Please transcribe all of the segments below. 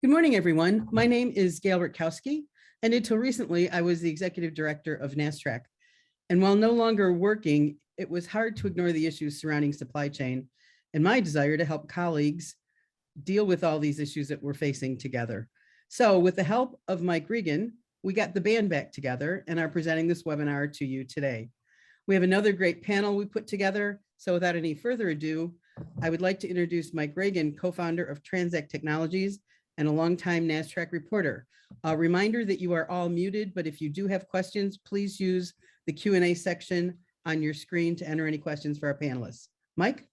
Good morning, everyone. My name is Gail Rutkowski, and until recently, I was the executive director of NASTRAC. And while no longer working, it was hard to ignore the issues surrounding supply chain and my desire to help colleagues deal with all these issues that we're facing together. So with the help of Mike Regan, we got the band back together and are presenting this webinar to you today. We have another great panel we put together. So without any further ado, I would like to introduce Mike Regan, co-founder of TranzAct Technologies and a longtime NASTRAC reporter. A reminder that you are all muted, but if you do have questions, please use the Q&A section on your screen to enter any questions for our panelists. Mike?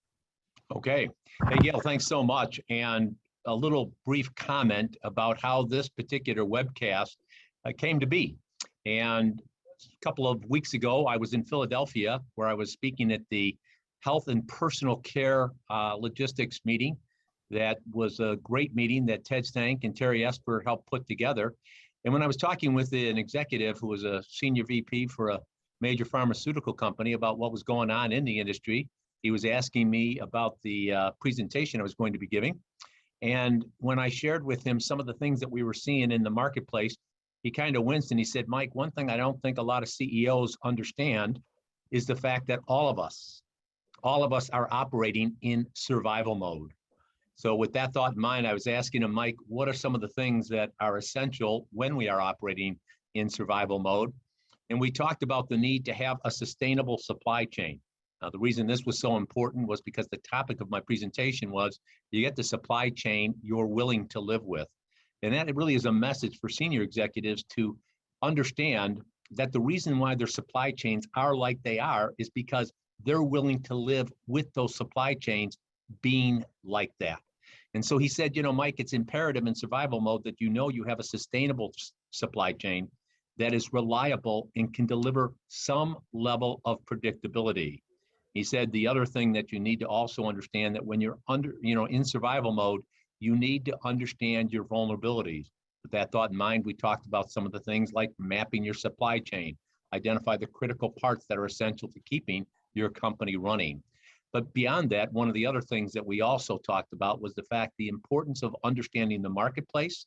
Okay. Hey, Gail, thanks so much. And a little brief comment about how this particular webcast came to be. And a couple of weeks ago, I was in Philadelphia where I was speaking at the Health and Personal Care Logistics meeting. That was a great meeting that Ted Stank and Terry Esper helped put together. And when I was talking with an executive who was a senior VP for a major pharmaceutical company about what was going on in the industry, he was asking me about the presentation I was going to be giving. And when I shared with him some of the things that we were seeing in the marketplace, he kind of winced and he said, Mike, one thing I don't think a lot of CEOs understand is the fact that all of us are operating in survival mode. So with that thought in mind, I was asking him, Mike, what are some of the things that are essential when we are operating in survival mode? And we talked about the need to have a sustainable supply chain. Now, the reason this was so important was because the topic of my presentation was you get the supply chain you're willing to live with. And that really is a message for senior executives to understand that the reason why their supply chains are like they are is because they're willing to live with those supply chains being like that. And so he said, Mike, it's imperative in survival mode that you have a sustainable supply chain that is reliable and can deliver some level of predictability. He said the other thing that you need to also understand that when you're in survival mode, you need to understand your vulnerabilities. With that thought in mind, we talked about some of the things like mapping your supply chain, identify the critical parts that are essential to keeping your company running. But beyond that, one of the other things that we also talked about was the importance of understanding the marketplace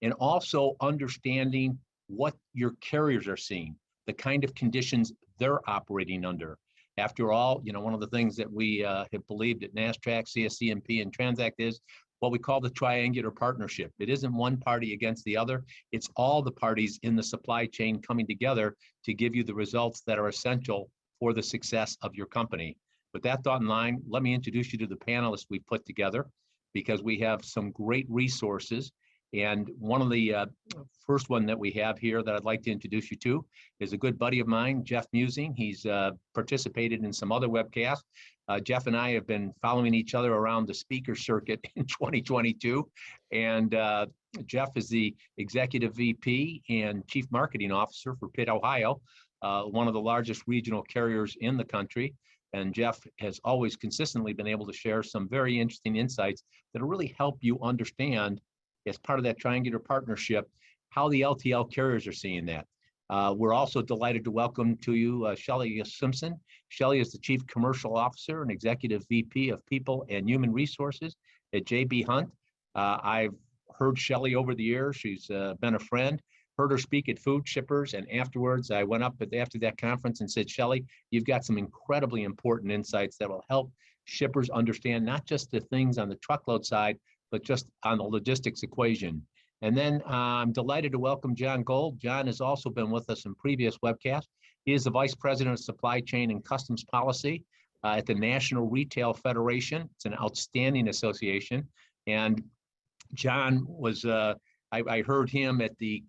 and also understanding what your carriers are seeing, the kind of conditions they're operating under. After all, one of the things that we have believed at NASTRAC, CSCMP, and TranzAct is what we call the triangular partnership. It isn't one party against the other. It's all the parties in the supply chain coming together to give you the results that are essential for the success of your company. With that thought in mind, let me introduce you to the panelists we put together because we have some great resources. And one of the first one that we have here that I'd like to introduce you to is a good buddy of mine, Jeff Muessig. He's participated in some other webcasts. Jeff and I have been following each other around the speaker circuit in 2022. And Jeff is the Executive VP and Chief Marketing Officer for Pitt, Ohio, one of the largest regional carriers in the country. And Jeff has always consistently been able to share some very interesting insights that will really help you understand, as part of that triangular partnership, how the LTL carriers are seeing that. We're also delighted to welcome to you Shelley Simpson. Shelley is the Chief Commercial Officer and Executive VP of People and Human Resources at J.B. Hunt. I've heard Shelley over the years. She's been a friend. Heard her speak at Food Shippers, and afterwards I went up after that conference and said, Shelley, you've got some incredibly important insights that will help shippers understand not just the things on the truckload side, but just on the logistics equation. And then I'm delighted to welcome John Gold. John has also been with us in previous webcasts. He is the Vice President of Supply Chain and Customs Policy at the National Retail Federation. It's an outstanding association. And John was, I heard him at the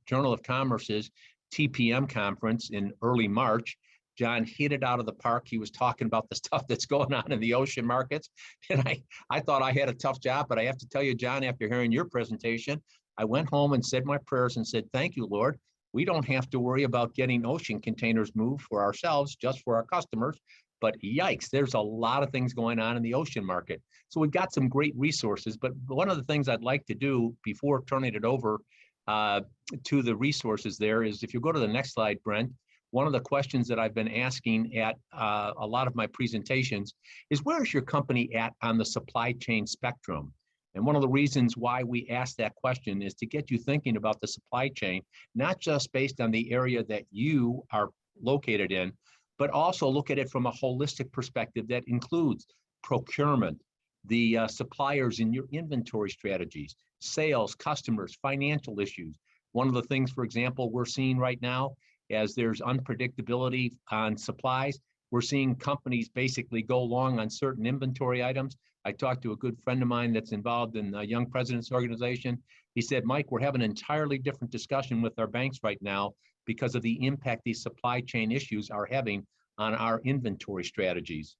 Journal of Commerce's TPM conference in early March. John hit it out of the park. He was talking about the stuff that's going on in the ocean markets. And I thought I had a tough job, but I have to tell you, John, after hearing your presentation, I went home and said my prayers and said, thank you, Lord. We don't have to worry about getting ocean containers moved for ourselves, just for our customers. But yikes, there's a lot of things going on in the ocean market. So we've got some great resources. But one of the things I'd like to do before turning it over to the resources there is, if you go to the next slide, Brent, one of the questions that I've been asking at a lot of my presentations is, where is your company at on the supply chain spectrum? And one of the reasons why we ask that question is to get you thinking about the supply chain, not just based on the area that you are located in, but also look at it from a holistic perspective that includes procurement, the suppliers in your inventory strategies, sales, customers, financial issues. One of the things, for example, we're seeing right now, as there's unpredictability on supplies, we're seeing companies basically go long on certain inventory items. I talked to a good friend of mine that's involved in the Young Presidents Organization. He said, Mike, we're having an entirely different discussion with our banks right now because of the impact these supply chain issues are having on our inventory strategies.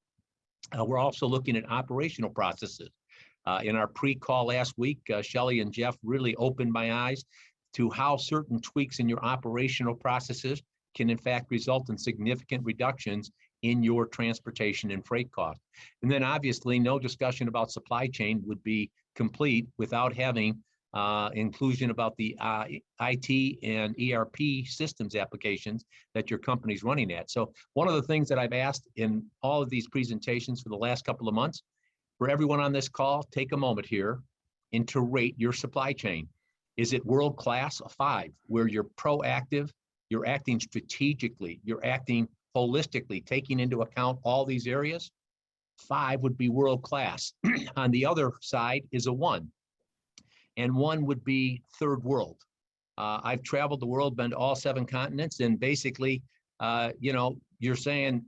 We're also looking at operational processes. In our pre-call last week, Shelley and Jeff really opened my eyes to how certain tweaks in your operational processes can in fact result in significant reductions in your transportation and freight costs. And then obviously no discussion about supply chain would be complete without having inclusion about the IT and ERP systems applications that your company's running at. So one of the things that I've asked in all of these presentations for the last couple of months, for everyone on this call, take a moment here and to rate your supply chain. Is it world-class? A 5, where you're proactive, you're acting strategically, you're acting holistically, taking into account all these areas? 5 would be world-class. On the other side is a 1. And 1 would be third world. I've traveled the world, been to all 7 continents, and basically, you're saying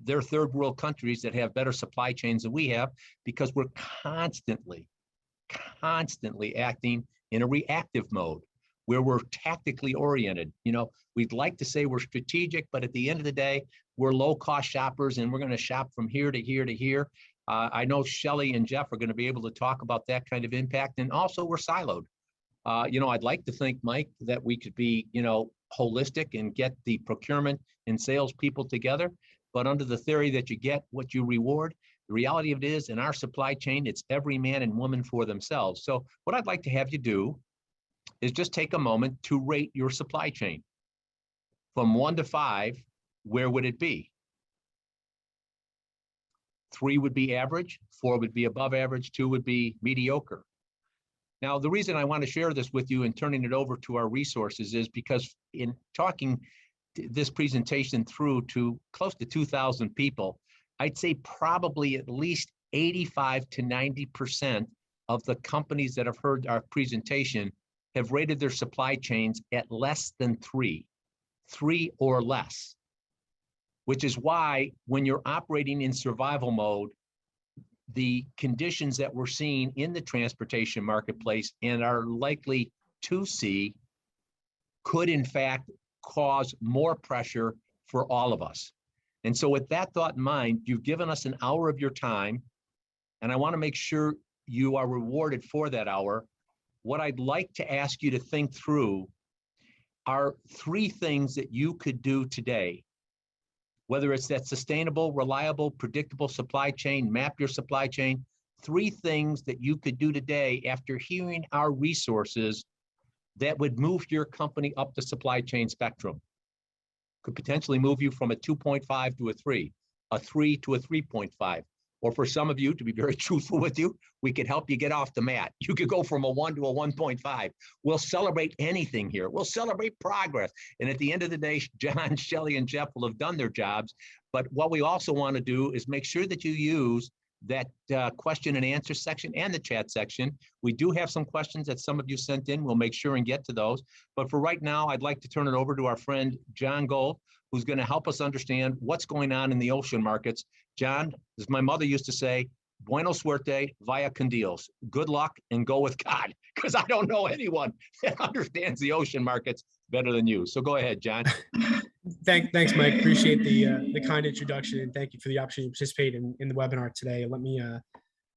they're third world countries that have better supply chains than we have because we're constantly acting in a reactive mode where we're tactically oriented. We'd like to say we're strategic, but at the end of the day, we're low-cost shoppers and we're going to shop from here to here to here. I know Shelley and Jeff are going to be able to talk about that kind of impact. And also we're siloed. I'd like to think, Mike, that we could be, holistic and get the procurement and sales people together. But under the theory that you get what you reward, the reality of it is in our supply chain, it's every man and woman for themselves. So what I'd like to have you do is just take a moment to rate your supply chain. From 1 to 5, where would it be? 3 would be average, 4 would be above average, 2 would be mediocre. Now, the reason I want to share this with you and turning it over to our resources is because in talking this presentation through to close to 2,000 people, I'd say probably at least 85 to 90% of the companies that have heard our presentation have rated their supply chains at less than 3 or less, which is why when you're operating in survival mode, the conditions that we're seeing in the transportation marketplace and are likely to see could in fact cause more pressure for all of us. And so with that thought in mind, you've given us an hour of your time, and I want to make sure you are rewarded for that hour. What I'd like to ask you to think through are 3 things that you could do today, whether it's that sustainable, reliable, predictable supply chain, map your supply chain, 3 things that you could do today after hearing our resources that would move your company up the supply chain spectrum. Could potentially move you from a 2.5 to a 3 to a 3.5. Or for some of you, to be very truthful with you, we could help you get off the mat. You could go from a 1 to a 1.5. We'll celebrate anything here. We'll celebrate progress. And at the end of the day, John, Shelley, and Jeff will have done their jobs. But what we also want to do is make sure that you use that question and answer section and the chat section. We do have some questions that some of you sent in. We'll make sure and get to those. But for right now, I'd like to turn it over to our friend, John Gold, who's going to help us understand what's going on in the ocean markets. John, as my mother used to say, buena suerte via con Dios. Good luck and go with God, because I don't know anyone that understands the ocean markets better than you. So go ahead, John. Thanks, Mike. Appreciate the kind introduction, and thank you for the opportunity to participate in the webinar today. Let me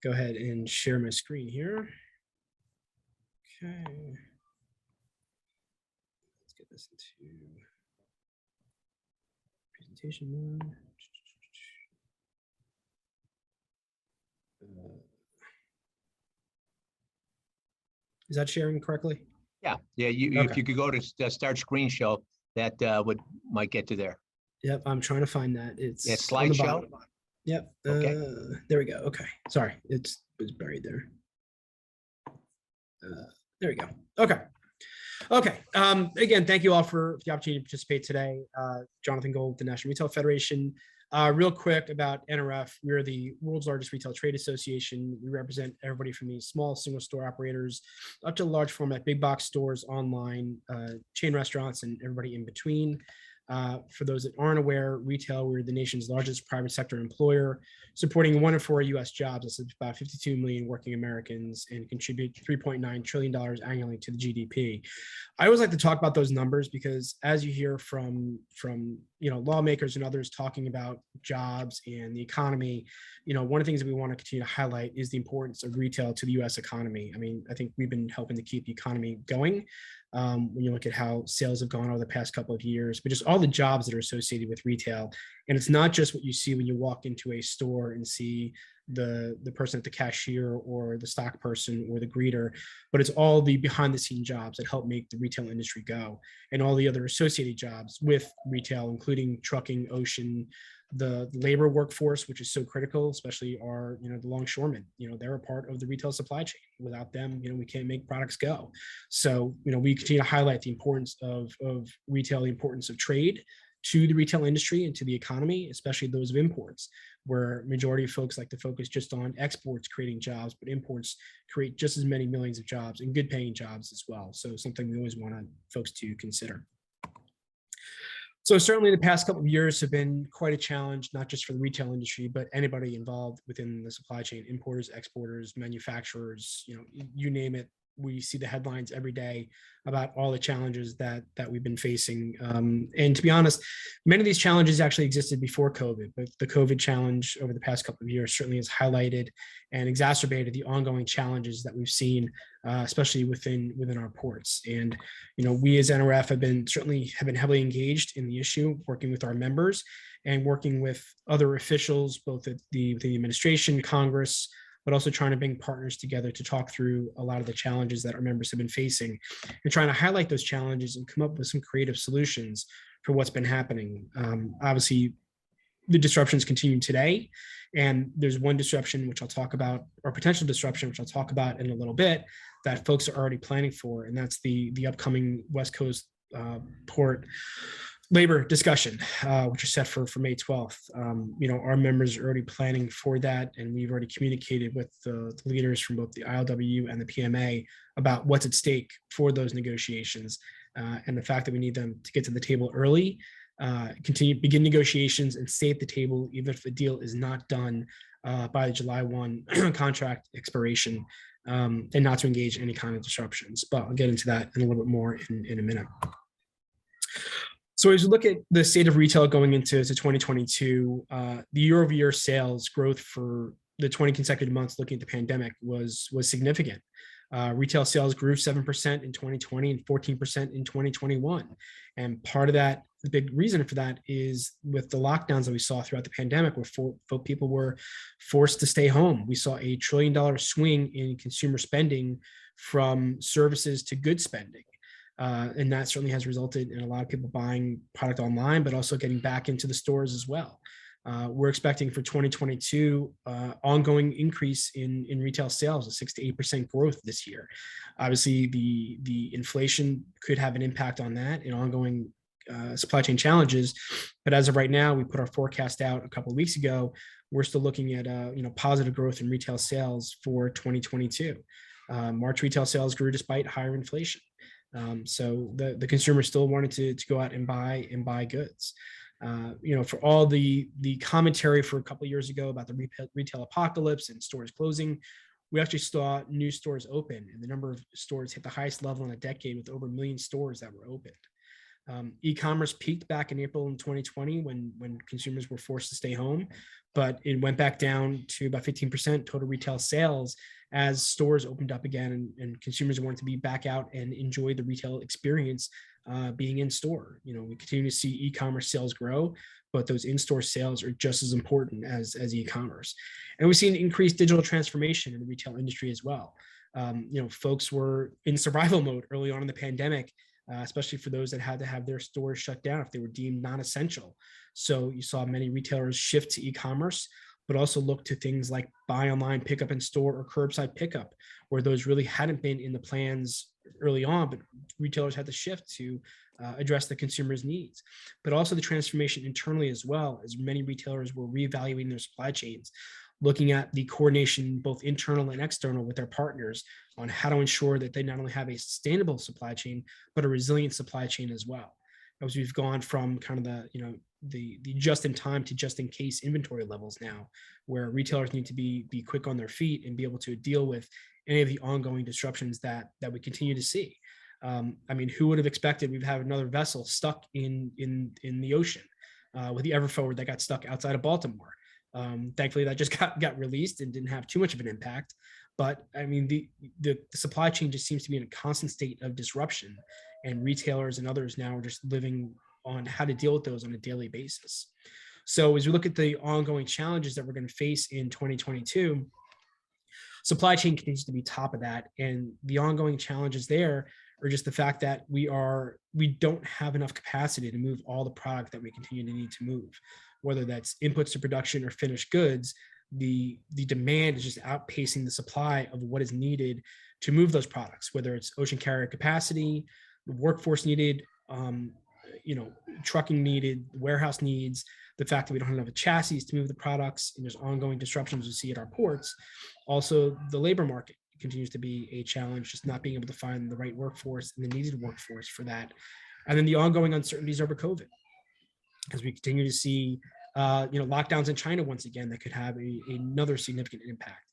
go ahead and share my screen here. Okay. Let's get this into presentation mode. Is that sharing correctly? Yeah. Okay. If you could go to start screen show, that might get to there. Yep, I'm trying to find that. It's slideshow. Yep. Okay. There we go. Okay. Sorry, it's buried there. There we go. Okay. Okay. Again, thank you all for the opportunity to participate today. Jonathan Gold, the National Retail Federation. Real quick about NRF, we're the world's largest retail trade association. We represent everybody from the small single store operators up to large format big box stores, online, chain restaurants, and everybody in between. For those that aren't aware, retail, we're the nation's largest private sector employer, supporting 1 in 4 U.S. jobs. That's about 52 million working Americans and contribute $3.9 trillion annually to the GDP. I always like to talk about those numbers because as you hear from lawmakers and others talking about jobs and the economy, one of the things that we want to continue to highlight is the importance of retail to the U.S. economy. I mean, I think we've been helping to keep the economy going. When you look at how sales have gone over the past couple of years, but just all the jobs that are associated with retail. And it's not just what you see when you walk into a store and see the person at the cashier or the stock person or the greeter, but it's all the behind the scene jobs that help make the retail industry go, and all the other associated jobs with retail, including trucking, ocean, the labor workforce, which is so critical, especially our, the longshoremen, they're a part of the retail supply chain. Without them, we can't make products go. So, we continue to highlight the importance of retail, the importance of trade to the retail industry and to the economy, especially those of imports, where majority of folks like to focus just on exports creating jobs, but imports create just as many millions of jobs and good paying jobs as well. So something we always want folks to consider. So certainly the past couple of years have been quite a challenge, not just for the retail industry, but anybody involved within the supply chain, importers, exporters, manufacturers, you name it. We see the headlines every day about all the challenges that we've been facing. And to be honest, many of these challenges actually existed before COVID, but the COVID challenge over the past couple of years certainly has highlighted and exacerbated the ongoing challenges that we've seen, especially within our ports. And, we as NRF have been heavily engaged in the issue, working with our members and working with other officials, both at the administration, Congress, but also trying to bring partners together to talk through a lot of the challenges that our members have been facing and trying to highlight those challenges and come up with some creative solutions for what's been happening. Obviously, the disruptions continue today, and there's one disruption which I'll talk about, or potential disruption, which I'll talk about in a little bit, that folks are already planning for, and that's the upcoming West Coast port labor discussion, which is set for May 12th. Our members are already planning for that, and we've already communicated with the leaders from both the ILWU and the PMA about what's at stake for those negotiations, and the fact that we need them to get to the table early, begin negotiations and stay at the table, even if the deal is not done by the July 1 contract expiration, and not to engage in any kind of disruptions. But I'll get into that in a little bit more in a minute. So as we look at the state of retail going into 2022, the year-over-year sales growth for the 20 consecutive months looking at the pandemic was significant. Retail sales grew 7% in 2020 and 14% in 2021. And part of that, the big reason for that is with the lockdowns that we saw throughout the pandemic, where people were forced to stay home. We saw a $1 trillion swing in consumer spending from services to goods spending. And that certainly has resulted in a lot of people buying product online, but also getting back into the stores as well. We're expecting for 2022 ongoing increase in retail sales of 6 to 8% growth this year. Obviously, the inflation could have an impact on that and ongoing supply chain challenges. But as of right now, we put our forecast out a couple of weeks ago. We're still looking at positive growth in retail sales for 2022. March retail sales grew despite higher inflation. So the consumer still wanted to go out and buy goods. For all the commentary for a couple of years ago about the retail apocalypse and stores closing, we actually saw new stores open, and the number of stores hit the highest level in a decade, with over 1 million stores that were opened. E-commerce peaked back in April in 2020 when consumers were forced to stay home, but it went back down to about 15% total retail sales as stores opened up again and consumers wanted to be back out and enjoy the retail experience being in store. We continue to see e-commerce sales grow, but those in-store sales are just as important as e-commerce. And we've seen increased digital transformation in the retail industry as well. Folks were in survival mode early on in the pandemic, especially for those that had to have their stores shut down if they were deemed non-essential. So you saw many retailers shift to e-commerce, but also look to things like buy online, pick up in store, or curbside pickup, where those really hadn't been in the plans early on, but retailers had to shift to address the consumer's needs. But also the transformation internally as well, as many retailers were reevaluating their supply chains, looking at the coordination, both internal and external, with their partners on how to ensure that they not only have a sustainable supply chain, but a resilient supply chain as well. As we've gone from kind of the just in time to just in case inventory levels now, where retailers need to be quick on their feet and be able to deal with any of the ongoing disruptions that we continue to see. I mean, who would have expected we'd have another vessel stuck in the ocean with the Everforward that got stuck outside of Baltimore? Thankfully, that just got released and didn't have too much of an impact. But I mean, the supply chain just seems to be in a constant state of disruption, and retailers and others now are just living on how to deal with those on a daily basis. So as we look at the ongoing challenges that we're going to face in 2022, supply chain continues to be top of that. And the ongoing challenges there are just the fact that we don't have enough capacity to move all the product that we continue to need to move, whether that's inputs to production or finished goods. The demand is just outpacing the supply of what is needed to move those products, whether it's ocean carrier capacity, the workforce needed, trucking needed, warehouse needs, the fact that we don't have enough chassis to move the products, and there's ongoing disruptions we see at our ports. Also, the labor market continues to be a challenge, just not being able to find the right workforce and the needed workforce for that. And then the ongoing uncertainties over COVID, as we continue to see lockdowns in China once again that could have another significant impact.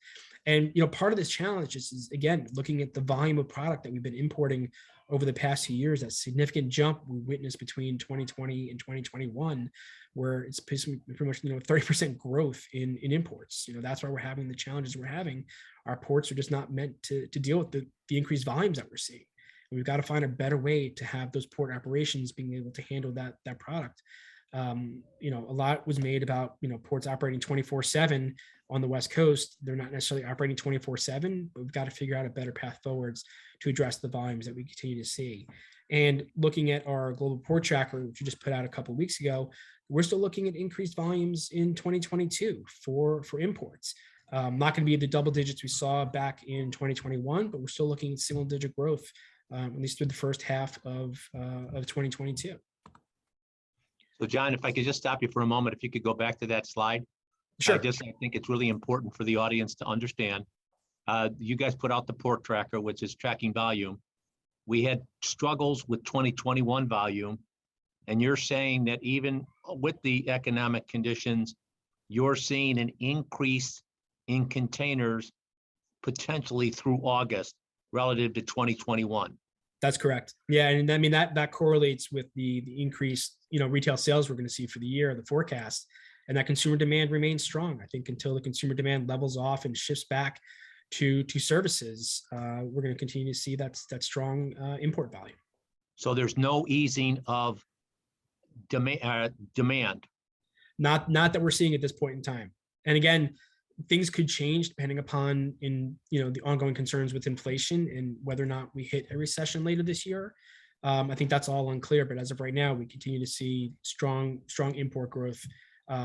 And part of this challenge is again looking at the volume of product that we've been importing over the past few years. That significant jump we witnessed between 2020 and 2021, where it's pretty much 30% growth in imports. That's why we're having the challenges we're having. Our ports are just not meant to deal with the increased volumes that we're seeing. And we've got to find a better way to have those port operations being able to handle that product. A lot was made about ports operating 24/7 on the West Coast. They're not necessarily operating 24/7, but we've got to figure out a better path forwards to address the volumes that we continue to see. And looking at our global port tracker, which we just put out a couple of weeks ago, we're still looking at increased volumes in 2022 for imports. Not going to be the double digits we saw back in 2021, but we're still looking at single digit growth, at least through the first half of 2022. So John, if I could just stop you for a moment, if you could go back to that slide. Sure. I think it's really important for the audience to understand. You guys put out the port tracker, which is tracking volume. We had struggles with 2021 volume, and you're saying that even with the economic conditions, you're seeing an increase in containers potentially through August relative to 2021. That's correct. Yeah, and I mean that correlates with the increased retail sales we're going to see for the year, the forecast, and that consumer demand remains strong. I think until the consumer demand levels off and shifts back to services, we're going to continue to see that strong import volume. So there's no easing of demand. Not that we're seeing at this point in time. And again, things could change depending upon the ongoing concerns with inflation and whether or not we hit a recession later this year. I think that's all unclear, but as of right now, we continue to see strong import growth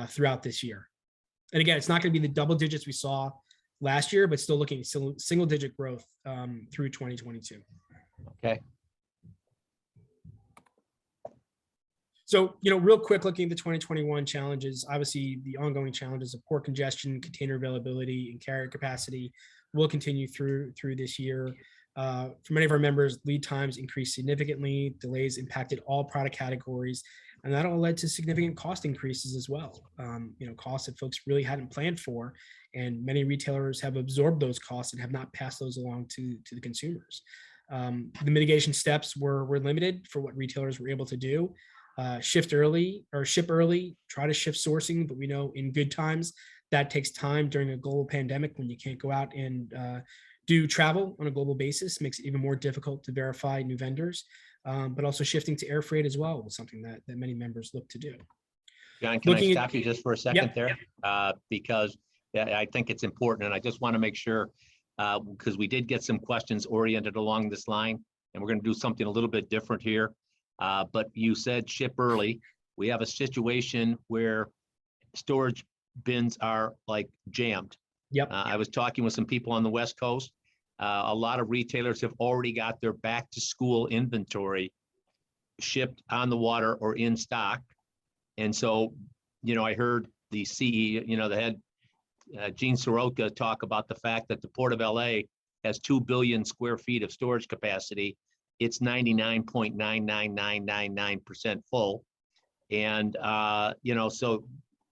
throughout this year. And again, it's not going to be the double digits we saw last year, but still looking at single digit growth through 2022. Okay. So, real quick, looking at the 2021 challenges, obviously the ongoing challenges of port congestion, container availability, and carrier capacity will continue through this year. For many of our members, lead times increased significantly, delays impacted all product categories, and that all led to significant cost increases as well. Costs that folks really hadn't planned for, and many retailers have absorbed those costs and have not passed those along to the consumers. The mitigation steps were limited for what retailers were able to do. Ship early, try to shift sourcing, but we know in good times that takes time during a global pandemic when you can't go out and do travel on a global basis, makes it even more difficult to verify new vendors, but also shifting to air freight as well was something that many members look to do. John, can I stop you just for a second there? Because I think it's important, and I just want to make sure, because we did get some questions oriented along this line, and we're going to do something a little bit different here. But you said ship early. We have a situation where storage bins are like jammed. Yep. I was talking with some people on the West Coast, A lot of retailers have already got their back to school inventory shipped on the water or in stock. And so, I heard the CEO, the head, Gene Soroka, talk about the fact that the Port of LA has 2 billion square feet of storage capacity. It's 99.99999% full. And, so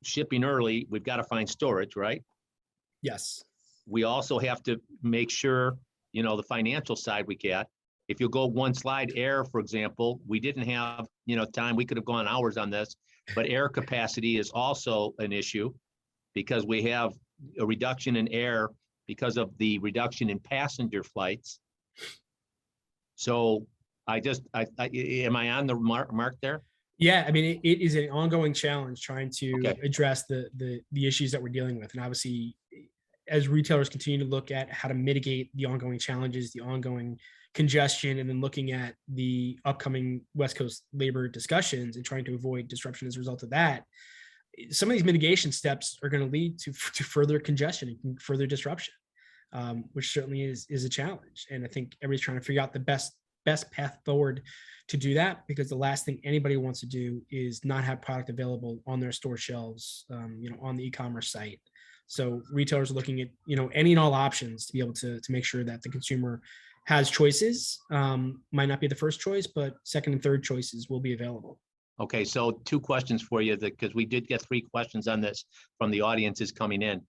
shipping early, we've got to find storage, right? Yes. We also have to make sure, the financial side we get. If you go one slide, air, for example, we didn't have, time. We could have gone hours on this, but air capacity is also an issue because we have a reduction in air because of the reduction in passenger flights. So am I on the mark there? Yeah, I mean, it is an ongoing challenge trying to Okay. address the issues that we're dealing with. And obviously, as retailers continue to look at how to mitigate the ongoing challenges, the ongoing congestion, and then looking at the upcoming West Coast labor discussions and trying to avoid disruption as a result of that, some of these mitigation steps are going to lead to further congestion and further disruption, which certainly is a challenge. And I think everybody's trying to figure out the best path forward to do that, because the last thing anybody wants to do is not have product available on their store shelves, on the e-commerce site. So retailers are looking at, any and all options to be able to make sure that the consumer has choices. Might not be the first choice, but second and third choices will be available. Okay, so 2 questions for you, because we did get 3 questions on this from the audiences coming in.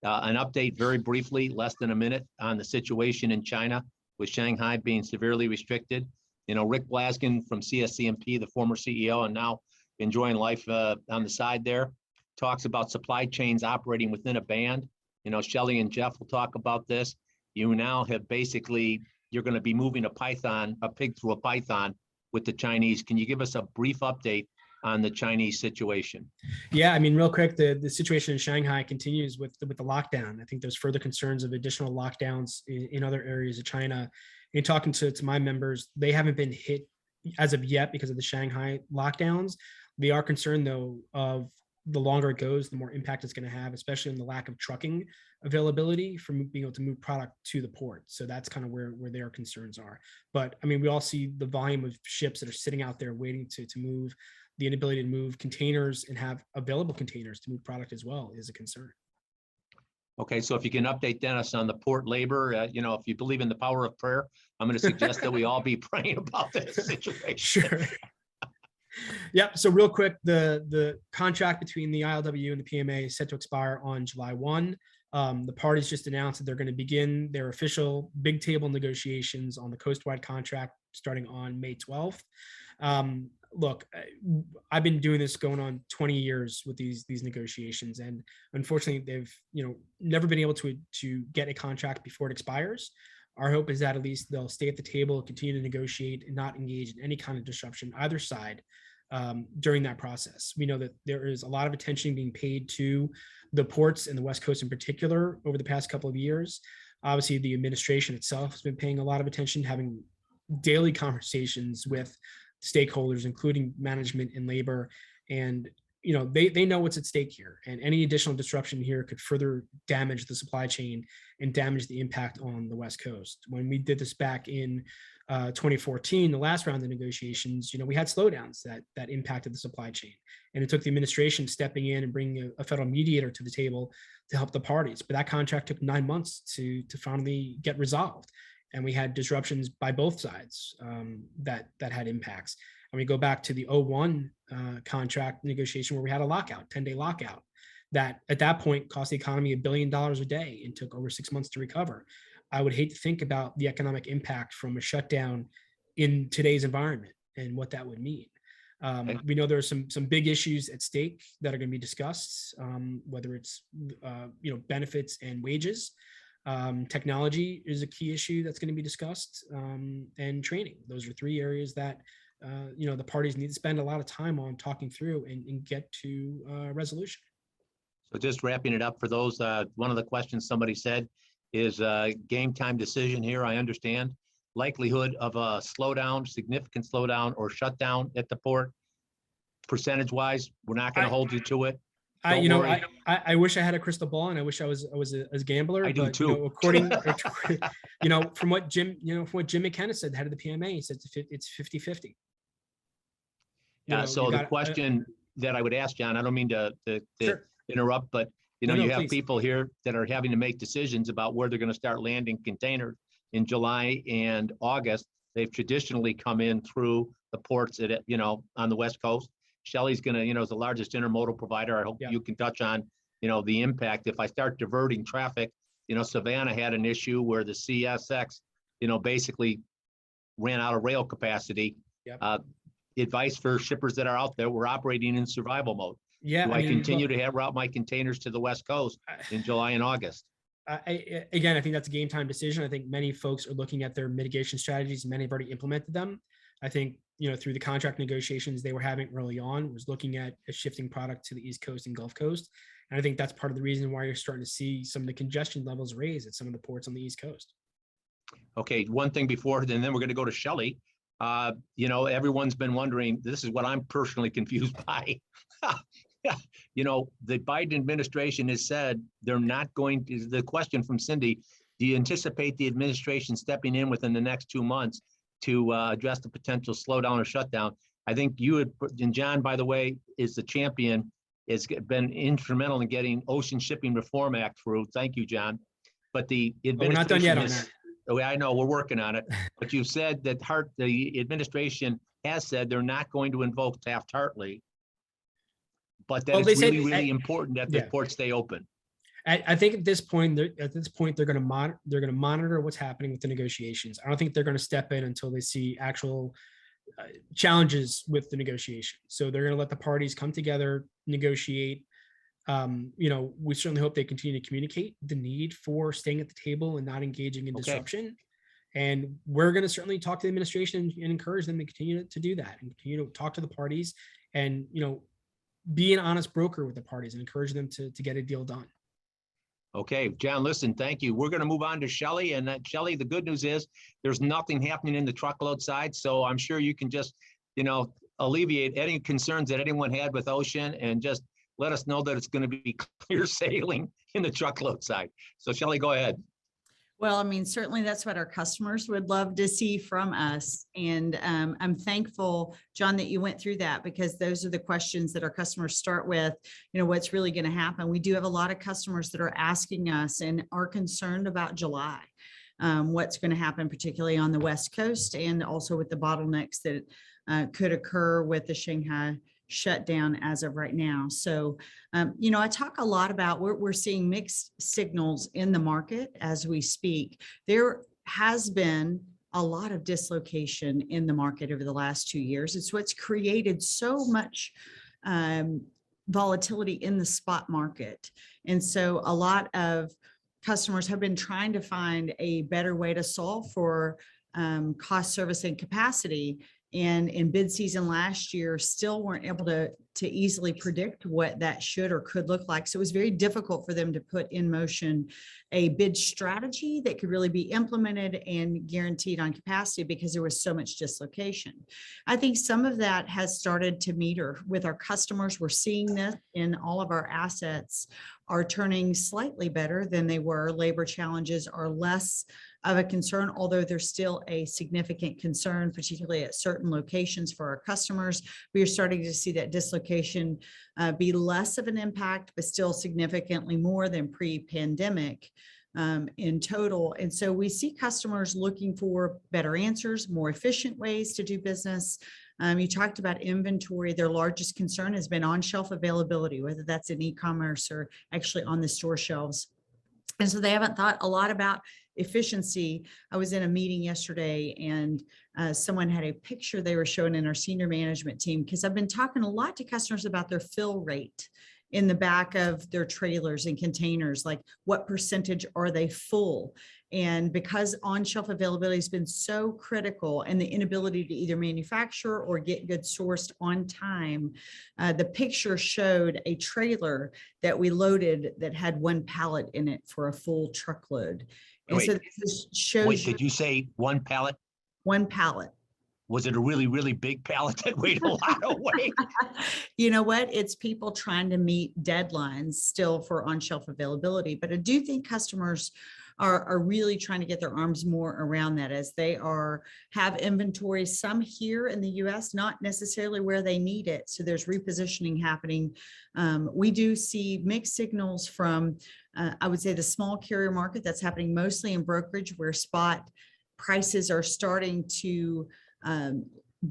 An update very briefly, less than a minute, on the situation in China with Shanghai being severely restricted. Rick Blaskin from CSCMP, the former CEO and now enjoying life on the side there, talks about supply chains operating within a band. Shelley and Jeff will talk about this. You now have you're going to be moving a pig through a python with the Chinese. Can you give us a brief update on the Chinese situation? Yeah, I mean, real quick, the situation in Shanghai continues with the lockdown. I think there's further concerns of additional lockdowns in other areas of China. In talking to my members, they haven't been hit as of yet because of the Shanghai lockdowns. They are concerned, though, of the longer it goes, the more impact it's going to have, especially on the lack of trucking availability for being able to move product to the port. So that's kind of where their concerns are. But I mean, we all see the volume of ships that are sitting out there waiting to move. The inability to move containers and have available containers to move product as well is a concern. Okay, so if you can update Dennis on the port labor, if you believe in the power of prayer, I'm going to suggest that we all be praying about this situation. Sure. Yeah. So real quick, the contract between the ILWU and the PMA is set to expire on July 1. The parties just announced that they're going to begin their official big table negotiations on the coastwide contract starting on May 12th. Look, I've been doing this going on 20 years with these negotiations, and unfortunately, they've never been able to get a contract before it expires. Our hope is that at least they'll stay at the table, continue to negotiate, and not engage in any kind of disruption either side during that process. We know that there is a lot of attention being paid to the ports and the West Coast in particular over the past couple of years. Obviously, the administration itself has been paying a lot of attention, having daily conversations with stakeholders, including management and labor. And they know what's at stake here, and any additional disruption here could further damage the supply chain and damage the impact on the West Coast. When we did this back in 2014, the last round of negotiations, we had slowdowns that impacted the supply chain, and it took the administration stepping in and bringing a federal mediator to the table to help the parties. But that contract took 9 months to finally get resolved, and we had disruptions by both sides that had impacts. And we go back to the 01 contract negotiation where we had a lockout, 10-day lockout, that at that point cost the economy $1 billion a day and took over 6 months to recover. I would hate to think about the economic impact from a shutdown in today's environment and what that would mean. We know there are some big issues at stake that are going to be discussed, whether it's benefits and wages. Technology is a key issue that's going to be discussed, and training. Those are 3 areas that the parties need to spend a lot of time on talking through and get to resolution. So just wrapping it up for those, one of the questions somebody said is game time decision here. I understand likelihood of a slowdown, significant slowdown or shutdown at the port. Percentage wise, we're not going to hold you to it. I Don't worry. I wish I had a crystal ball, and I wish I was a gambler. I do but, too. according, from what Jim McKenna said, the head of the PMA, he said it's 50-50. So the question that I would ask, John, I don't mean to Sure. interrupt, but No, you have please. people here that are having to make decisions about where they're going to start landing containers in July and August. They've traditionally come in through the ports at, on the West Coast. Shelley's going to, is the largest intermodal provider. I hope you can touch on, the impact. If I start diverting traffic, Savannah had an issue where the CSX, basically ran out of rail capacity. Yep. Advice for shippers that are out there, we're operating in survival mode. Yeah. Do I continue to route my containers to the West Coast in July and August? Again, I think that's a game time decision. I think many folks are looking at their mitigation strategies. Many have already implemented them. I think, through the contract negotiations they were having early on, was looking at a shifting product to the East Coast and Gulf Coast. And I think that's part of the reason why you're starting to see some of the congestion levels raise at some of the ports on the East Coast. Okay, one thing before, and then we're going to go to Shelley. Everyone's been wondering, this is what I'm personally confused by. The Biden administration has said they're not going to, the question from Cindy, do you anticipate the administration stepping in within the next 2 months to address the potential slowdown or shutdown? I think you had, and John, by the way, is the champion, has been instrumental in getting Ocean Shipping Reform Act through. Thank you, John. But the administration we're not done yet on that. I know we're working on it, but you've said that the administration has said they're not going to invoke Taft-Hartley, but that it's really important that the ports stay open. I think at this point they're going to monitor what's happening with the negotiations. I don't think they're going to step in until they see actual challenges with the negotiation. So they're going to let the parties come together, negotiate. We certainly hope they continue to communicate the need for staying at the table and not engaging in disruption. And we're going to certainly talk to the administration and encourage them to continue to do that and continue to talk to the parties and, be an honest broker with the parties and encourage them to get a deal done. Okay, John, listen, thank you. We're going to move on to Shelley. And Shelley, the good news is there's nothing happening in the truckload side. So I'm sure you can just, alleviate any concerns that anyone had with Ocean and just let us know that it's going to be clear sailing in the truckload side. So Shelley, go ahead. Well, certainly that's what our customers would love to see from us. And I'm thankful, John, that you went through that, because those are the questions that our customers start with, what's really going to happen. We do have a lot of customers that are asking us and are concerned about July, what's going to happen, particularly on the West Coast, and also with the bottlenecks that could occur with the Shanghai shutdown as of right now. So, I talk a lot about we're seeing mixed signals in the market as we speak. There has been a lot of dislocation in the market over the last 2 years. It's what's created so much volatility in the spot market. And so a lot of customers have been trying to find a better way to solve for cost, service, and capacity. And in bid season last year, still weren't able to easily predict what that should or could look like. So it was very difficult for them to put in motion a bid strategy that could really be implemented and guaranteed on capacity, because there was so much dislocation. I think some of that has started to meter with our customers. We're seeing this in all of our assets are turning slightly better than they were. Labor challenges are less of a concern, although there's still a significant concern, particularly at certain locations for our customers. We are starting to see that dislocation be less of an impact, but still significantly more than pre-pandemic in total. And so we see customers looking for better answers, more efficient ways to do business. You talked about inventory. Their largest concern has been on-shelf availability, whether that's in e-commerce or actually on the store shelves. And so they haven't thought a lot about efficiency. I was in a meeting yesterday, and someone had a picture they were showing in our senior management team, because I've been talking a lot to customers about their fill rate in the back of their trailers and containers, like what percentage are they full? And because on-shelf availability has been so critical, and the inability to either manufacture or get goods sourced on time, the picture showed a trailer that we loaded that had 1 pallet in it for a full truckload. And Wait, so this shows did you say 1 pallet? 1 pallet. Was it a really, really big pallet that weighed a lot of weight? You know what? It's people trying to meet deadlines still for on-shelf availability. But I do think customers are really trying to get their arms more around that as they have inventory, some here in the US, not necessarily where they need it. So there's repositioning happening. We do see mixed signals from, I would say, the small carrier market that's happening mostly in brokerage, where spot prices are starting to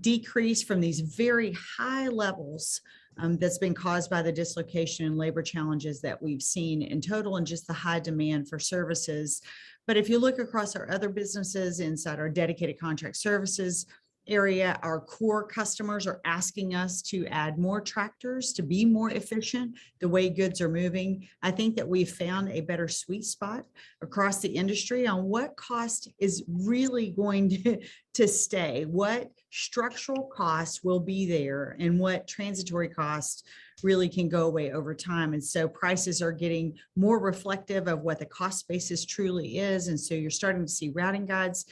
decrease from these very high levels that's been caused by the dislocation and labor challenges that we've seen in total, and just the high demand for services. But if you look across our other businesses inside our dedicated contract services area, our core customers are asking us to add more tractors to be more efficient the way goods are moving. I think that we've found a better sweet spot across the industry on what cost is really going to stay, what structural costs will be there, and what transitory costs really can go away over time. And so prices are getting more reflective of what the cost basis truly is. And so you're starting to see routing guides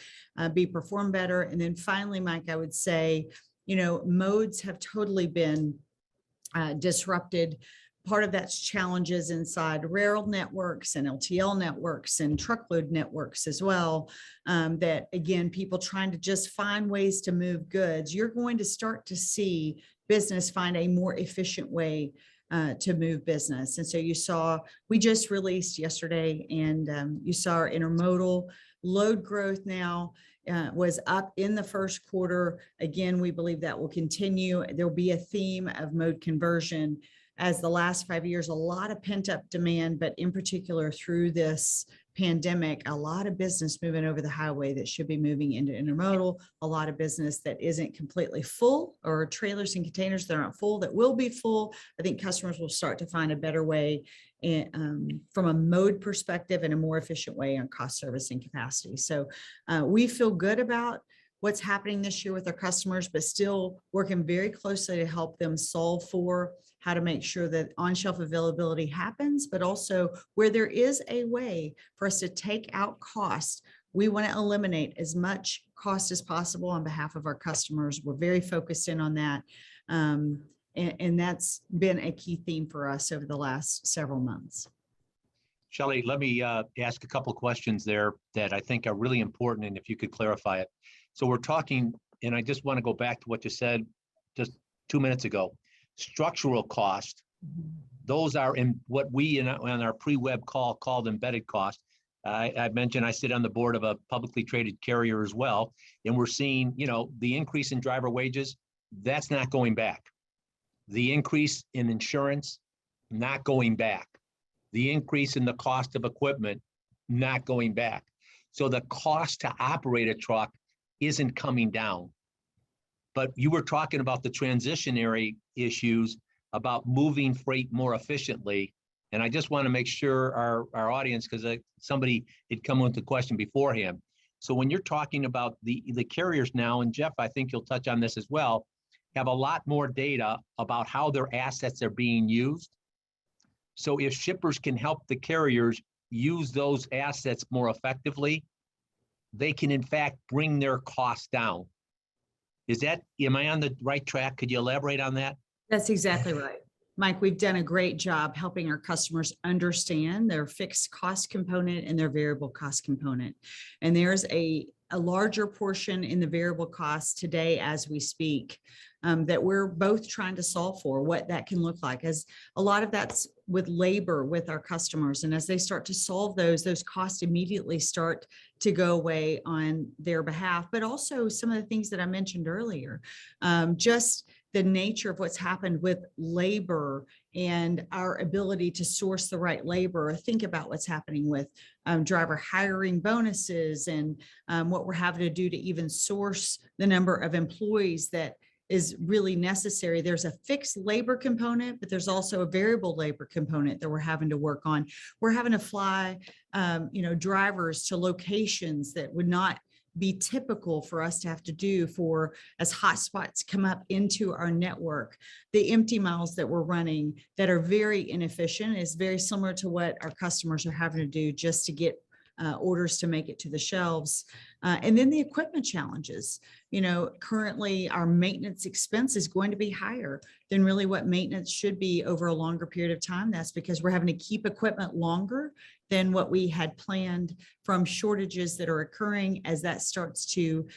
be performed better. And then finally, Mike, I would say, modes have totally been disrupted. Part of that's challenges inside rail networks and LTL networks and truckload networks as well. That again, people trying to just find ways to move goods. You're going to start to see business find a more efficient way to move business. And so we just released yesterday, and you saw our intermodal load growth now was up in the first quarter. Again, we believe that will continue. There'll be a theme of mode conversion as the last 5 years, a lot of pent up demand, but in particular through this pandemic, a lot of business moving over the highway that should be moving into intermodal, a lot of business that isn't completely full, or trailers and containers that aren't full that will be full. I think customers will start to find a better way from a mode perspective, and a more efficient way on cost, service, and capacity. So we feel good about what's happening this year with our customers, but still working very closely to help them solve for how to make sure that on-shelf availability happens, but also where there is a way for us to take out cost, we want to eliminate as much cost as possible on behalf of our customers. We're very focused in on that. And that's been a key theme for us over the last several months. Shelley, let me ask a couple of questions there that I think are really important, and if you could clarify it. So we're talking, and I just want to go back to what you said just 2 minutes ago. Structural cost, those are in what we on our pre-web call called embedded cost. I mentioned I sit on the board of a publicly traded carrier as well, and we're seeing, the increase in driver wages, that's not going back. The increase in insurance, not going back. The increase in the cost of equipment, not going back. So the cost to operate a truck isn't coming down. But you were talking about the transitionary issues about moving freight more efficiently. And I just want to make sure our audience, because somebody had come with the question beforehand. So when you're talking about the carriers now, and Jeff, I think you'll touch on this as well, have a lot more data about how their assets are being used. So if shippers can help the carriers use those assets more effectively, they can in fact bring their costs down. Am I on the right track? Could you elaborate on that? That's exactly right. Mike, we've done a great job helping our customers understand their fixed cost component and their variable cost component. And there's a larger portion in the variable cost today as we speak that we're both trying to solve for what that can look like, as a lot of that's with labor with our customers. And as they start to solve those costs immediately start to go away on their behalf, but also some of the things that I mentioned earlier, just the nature of what's happened with labor and our ability to source the right labor. Think about what's happening with driver hiring bonuses and what we're having to do to even source the number of employees that is really necessary. There's a fixed labor component, but there's also a variable labor component that we're having to work on. We're having to fly, drivers to locations that would not be typical for us to have to do for as hotspots come up into our network. The empty miles that we're running that are very inefficient is very similar to what our customers are having to do just to get orders to make it to the shelves. And then the equipment challenges. You know, currently our maintenance expense is going to be higher than really what maintenance should be over a longer period of time. That's because we're having to keep equipment longer than what we had planned from shortages that are occurring. As that starts to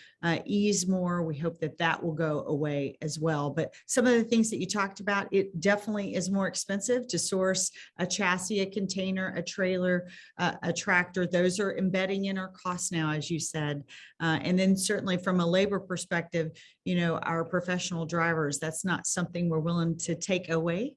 ease more, we hope that that will go away as well. But some of the things that you talked about, it definitely is more expensive to source a chassis, a container, a trailer, a tractor. Those are embedding in our costs now, as you said. And then certainly from a labor perspective, you know, our professional drivers, that's not something we're willing to take away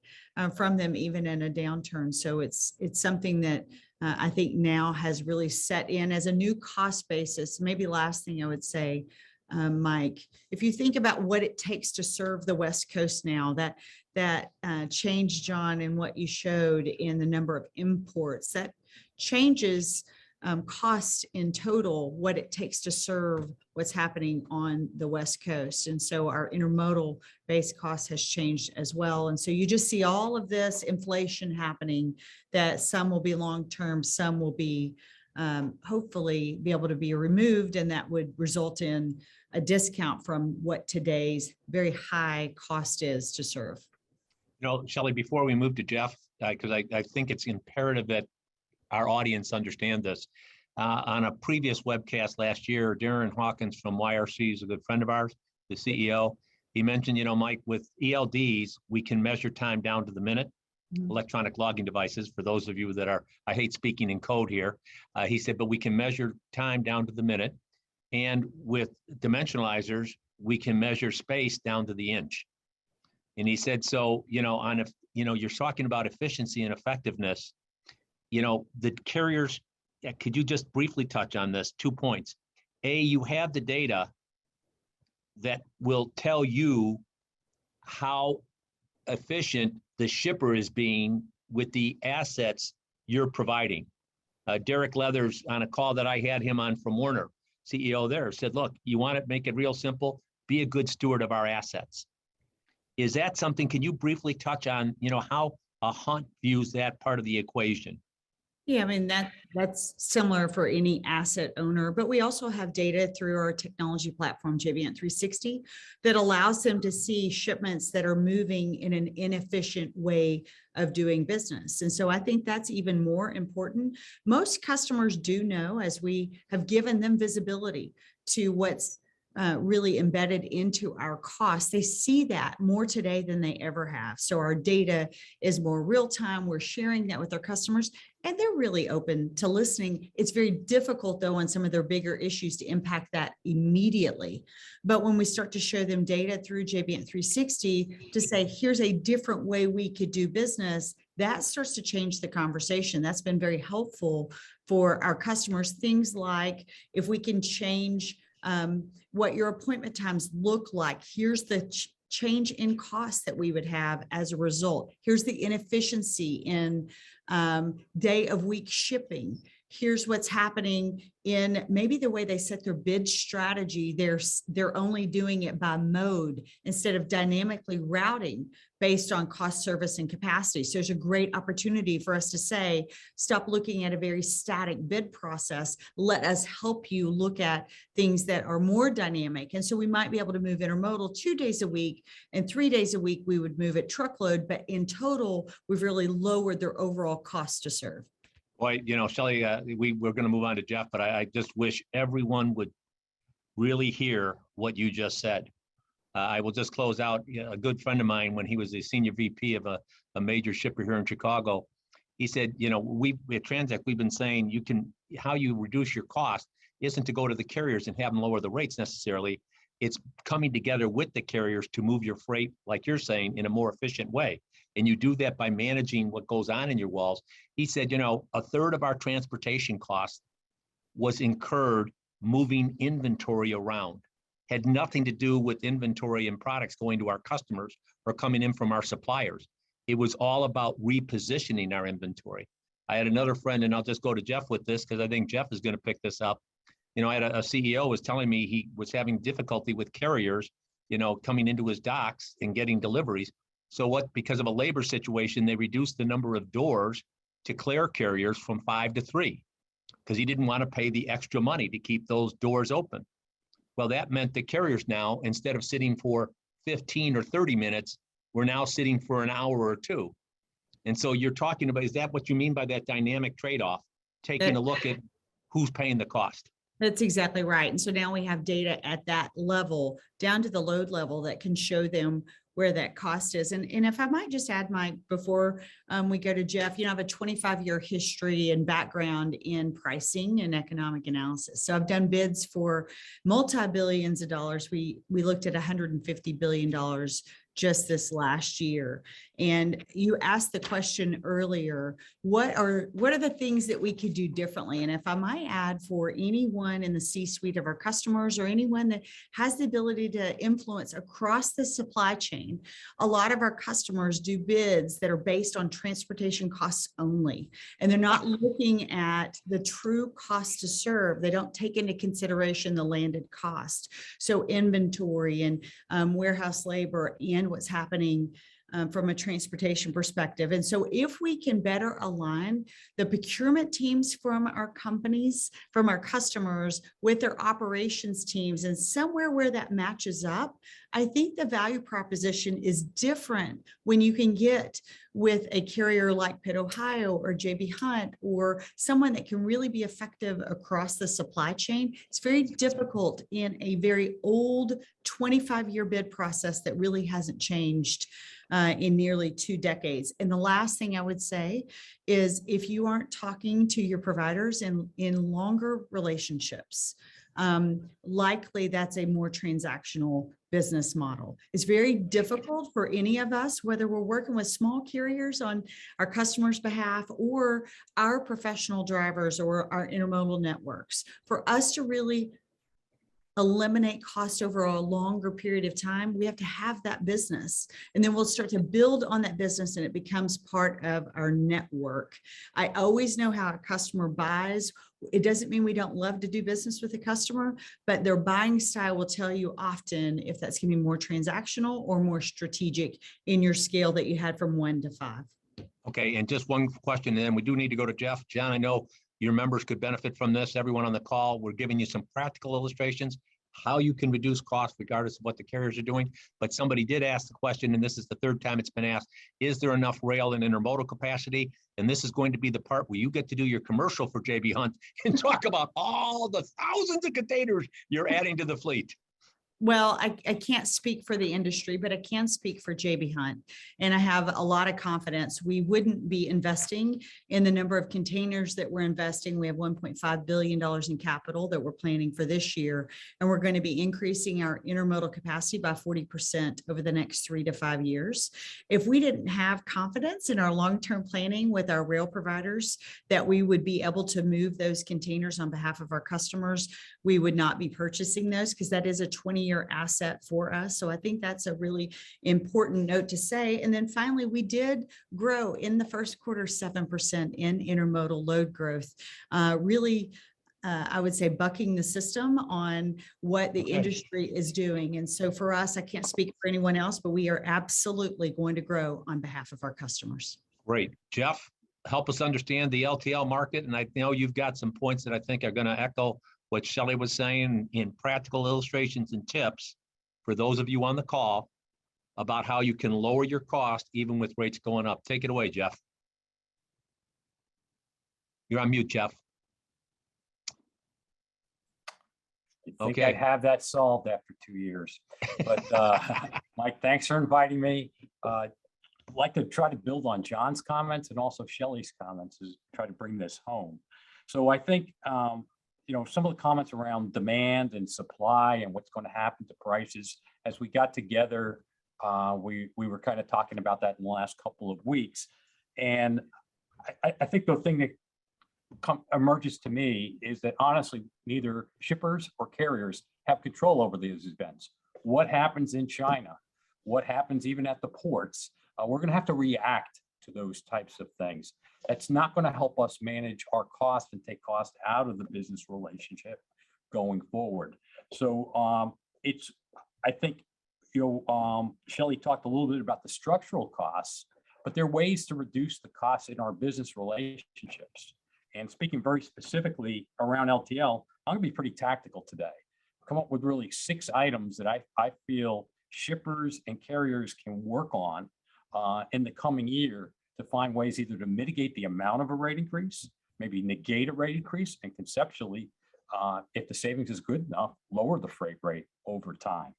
from them, even in a downturn. So it's something that I think now has really set in as a new cost basis. Maybe last thing I would say, Mike, if you think about what it takes to serve the West Coast now, that change, John, in what you showed in the number of imports, that changes cost in total, what it takes to serve what's happening on the West Coast. And so our intermodal base cost has changed as well. And so you just see all of this inflation happening, that some will be long-term, some will be hopefully be able to be removed, and that would result in a discount from what today's very high cost is to serve. You know, Shelley, before we move to Jeff, because I think it's imperative that our audience understand this. On a previous webcast last year, Darren Hawkins from YRC is a good friend of ours, the CEO. He mentioned, you know, Mike, with ELDs, we can measure time down to the minute, electronic logging devices. For those of you that are, I hate speaking in code here. He said, but we can measure time down to the minute. And with dimensionalizers, we can measure space down to the inch. And he said, so, you know, you're talking about efficiency and effectiveness. You know, the carriers, could you just briefly touch on this? 2 points. A, you have the data that will tell you how efficient the shipper is being with the assets you're providing. Derek Leathers, on a call that I had him on from Werner, CEO there, said, look, you want to make it real simple, be a good steward of our assets. Is that something, can you briefly touch on, you know, how a Hunt views that part of the equation? Yeah, I mean, that's similar for any asset owner, but we also have data through our technology platform, JBN 360, that allows them to see shipments that are moving in an inefficient way of doing business. And so I think that's even more important. Most customers do know, as we have given them visibility to what's really embedded into our costs. They see that more today than they ever have. So our data is more real time. We're sharing that with our customers, and they're really open to listening. It's very difficult, though, on some of their bigger issues to impact that immediately. But when we start to show them data through JBN 360 to say, here's a different way we could do business, that starts to change the conversation. That's been very helpful for our customers. Things like if we can change what your appointment times look like. Here's the change in cost that we would have as a result. Here's the inefficiency in day of week shipping. Here's what's happening in maybe the way they set their bid strategy. They're only doing it by mode instead of dynamically routing based on cost, service, and capacity. So there's a great opportunity for us to say, stop looking at a very static bid process. Let us help you look at things that are more dynamic. And so we might be able to move intermodal 2 days a week, and 3 days a week we would move it truckload. But in total, we've really lowered their overall cost to serve. Boy, you know, Shelley, we're going to move on to Jeff, but I just wish everyone would really hear what you just said. I will just close out. A good friend of mine, when he was a senior VP of a major shipper here in Chicago, he said, you know, we at TranzAct, we've been saying how you reduce your cost isn't to go to the carriers and have them lower the rates necessarily. It's coming together with the carriers to move your freight, like you're saying, in a more efficient way. And you do that by managing what goes on in your walls. He said, you know, a third of our transportation cost was incurred moving inventory around. Had nothing to do with inventory and products going to our customers or coming in from our suppliers. It was all about repositioning our inventory. I had another friend, and I'll just go to Jeff with this because I think Jeff is going to pick this up. You know, I had a CEO was telling me he was having difficulty with carriers, you know, coming into his docks and getting deliveries. So because of a labor situation, they reduced the number of doors to clear carriers from 5 to 3. because he didn't want to pay the extra money to keep those doors open. Well, that meant the carriers now, instead of sitting for 15 or 30 minutes, we're now sitting for an hour or two. And so you're talking about, is that what you mean by that dynamic trade-off? Taking a look at who's paying the cost? That's exactly right. And so now we have data at that level, down to the load level, that can show them where that cost is. And if I might just add, Mike, before we go to Jeff, I have a 25-year history and background in pricing and economic analysis. So I've done bids for multi-billions of dollars. We looked at $150 billion just this last year. And you asked the question earlier, what are the things that we could do differently? And if I might add, for anyone in the C-suite of our customers, or anyone that has the ability to influence across the supply chain, a lot of our customers do bids that are based on transportation costs only. And they're not looking at the true cost to serve. They don't take into consideration the landed cost. So inventory and warehouse labor, and what's happening from a transportation perspective. And so if we can better align the procurement teams from our companies, from our customers, with their operations teams, and somewhere where that matches up, I think the value proposition is different when you can get with a carrier like Pitt, Ohio, or J.B. Hunt, or someone that can really be effective across the supply chain. It's very difficult in a very old 25-year bid process that really hasn't changed in nearly 2 decades. And the last thing I would say is, if you aren't talking to your providers in longer relationships, likely that's a more transactional business model. It's very difficult for any of us, whether we're working with small carriers on our customers' behalf, or our professional drivers, or our intermodal networks, for us to really eliminate cost over a longer period of time. We have to have that business, and then we'll start to build on that business, and it becomes part of our network. I always know how a customer buys. It doesn't mean we don't love to do business with a customer, but their buying style will tell you often if that's going to be more transactional or more strategic in your scale that you had from 1 to 5. Okay, and just one question, and then we do need to go to Jeff. John, I know your members could benefit from this. Everyone on the call, we're giving you some practical illustrations, how you can reduce costs regardless of what the carriers are doing. But somebody did ask the question, and this is the 3rd time it's been asked, is there enough rail and intermodal capacity? And this is going to be the part where you get to do your commercial for J.B. Hunt and talk about all the thousands of containers you're adding to the fleet. Well, I can't speak for the industry, but I can speak for J.B. Hunt. And I have a lot of confidence. We wouldn't be investing in the number of containers that we're investing. We have $1.5 billion in capital that we're planning for this year. And we're going to be increasing our intermodal capacity by 40% over the next 3 to 5 years. If we didn't have confidence in our long-term planning with our rail providers that we would be able to move those containers on behalf of our customers, we would not be purchasing those, because that is a 20-year asset for us. So I think that's a really important note to say. And then finally, we did grow in the first quarter 7% in intermodal load growth. Really, I would say bucking the system on what the industry is doing. And so for us, I can't speak for anyone else, but we are absolutely going to grow on behalf of our customers. Great. Jeff, help us understand the LTL market. And I know you've got some points that I think are going to echo what Shelley was saying in practical illustrations and tips for those of you on the call about how you can lower your cost even with rates going up. Take it away, Jeff. You're on mute, Jeff. I think Okay. I have that solved after 2 years. But Mike, thanks for inviting me. I'd like to try to build on John's comments and also Shelley's comments, is try to bring this home. So I think some of the comments around demand and supply and what's going to happen to prices, as we got together, we were kind of talking about that in the last couple of weeks. And I think the thing that emerges to me is that honestly, neither shippers or carriers have control over these events. What happens in China? What happens even at the ports? We're going to have to react to those types of things. That's not going to help us manage our cost and take cost out of the business relationship going forward. So I think, Shelley talked a little bit about the structural costs, but there are ways to reduce the costs in our business relationships. And speaking very specifically around LTL, I'm gonna be pretty tactical today. Come up with really 6 items that I feel shippers and carriers can work on in the coming year to find ways either to mitigate the amount of a rate increase, maybe negate a rate increase, and conceptually, if the savings is good enough, lower the freight rate over time.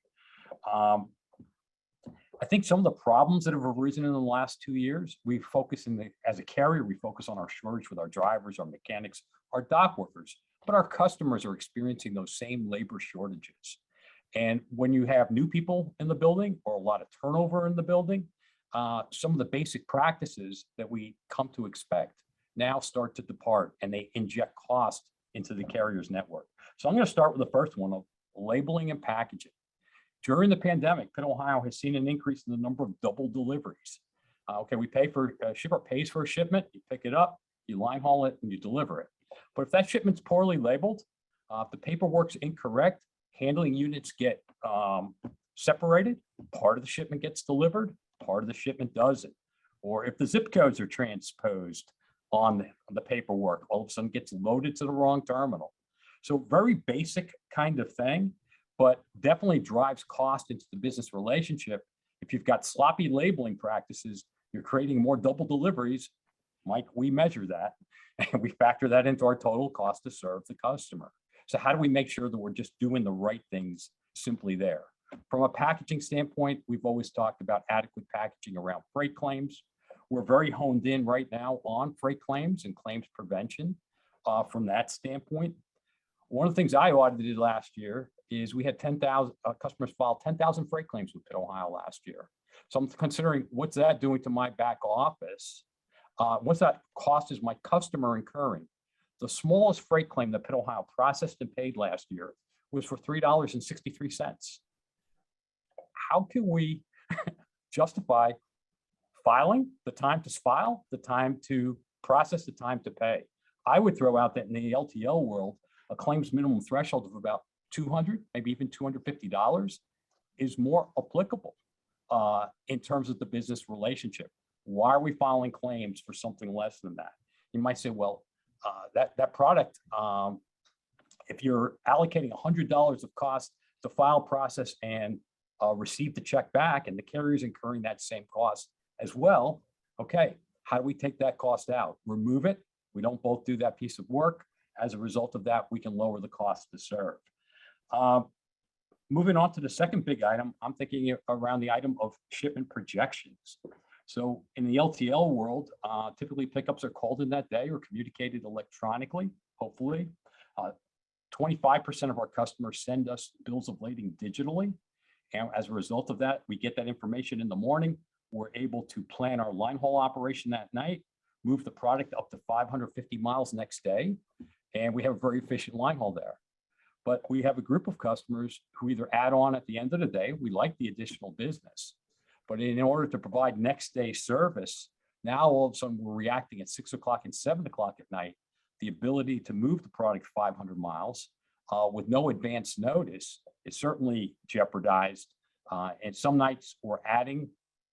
I think some of the problems that have arisen in the last 2 years, we focus as a carrier, we focus on our shortage with our drivers, our mechanics, our dock workers, but our customers are experiencing those same labor shortages. And when you have new people in the building or a lot of turnover in the building, some of the basic practices that we come to expect now start to depart, and they inject cost into the carrier's network. So I'm going to start with the first one of labeling and packaging. During the pandemic, Pitt, Ohio has seen an increase in the number of double deliveries. Okay, we pay for, shipper pays for a shipment, you pick it up, you line haul it, and you deliver it. But if that shipment's poorly labeled, if the paperwork's incorrect, handling units get separated, part of the shipment gets delivered, part of the shipment doesn't. Or if the zip codes are transposed on the paperwork, all of a sudden gets loaded to the wrong terminal. So very basic kind of thing, but definitely drives cost into the business relationship. If you've got sloppy labeling practices, you're creating more double deliveries. Mike, we measure that and we factor that into our total cost to serve the customer. So how do we make sure that we're just doing the right things simply there? From a packaging standpoint, we've always talked about adequate packaging around freight claims. We're very honed in right now on freight claims and claims prevention from that standpoint. One of the things I audited last year is we had 10,000 customers filed 10,000 freight claims with Pitt, Ohio last year. So I'm considering what's that doing to my back office? What's that cost is my customer incurring? The smallest freight claim that Pitt, Ohio processed and paid last year was for $3.63. How can we justify filing, the time to file, the time to process, the time to pay? I would throw out that in the LTL world, a claims minimum threshold of about $200, maybe even $250 is more applicable in terms of the business relationship. Why are we filing claims for something less than that? You might say, well, that product, if you're allocating $100 of cost to file, process, and receive the check back, and the carrier is incurring that same cost as well, okay, how do we take that cost out? Remove it. We don't both do that piece of work. As a result of that, we can lower the cost to serve. Moving on to the second big item, I'm thinking around the item of shipment projections. So in the LTL world, typically pickups are called in that day or communicated electronically, hopefully. 25% of our customers send us bills of lading digitally. And as a result of that, we get that information in the morning. We're able to plan our line haul operation that night, move the product up to 550 miles next day, and we have a very efficient line haul there. But we have a group of customers who either add on at the end of the day, we like the additional business, but in order to provide next day service, now all of a sudden we're reacting at 6 o'clock and 7 o'clock at night. The ability to move the product 500 miles with no advance notice is certainly jeopardized. And some nights we're adding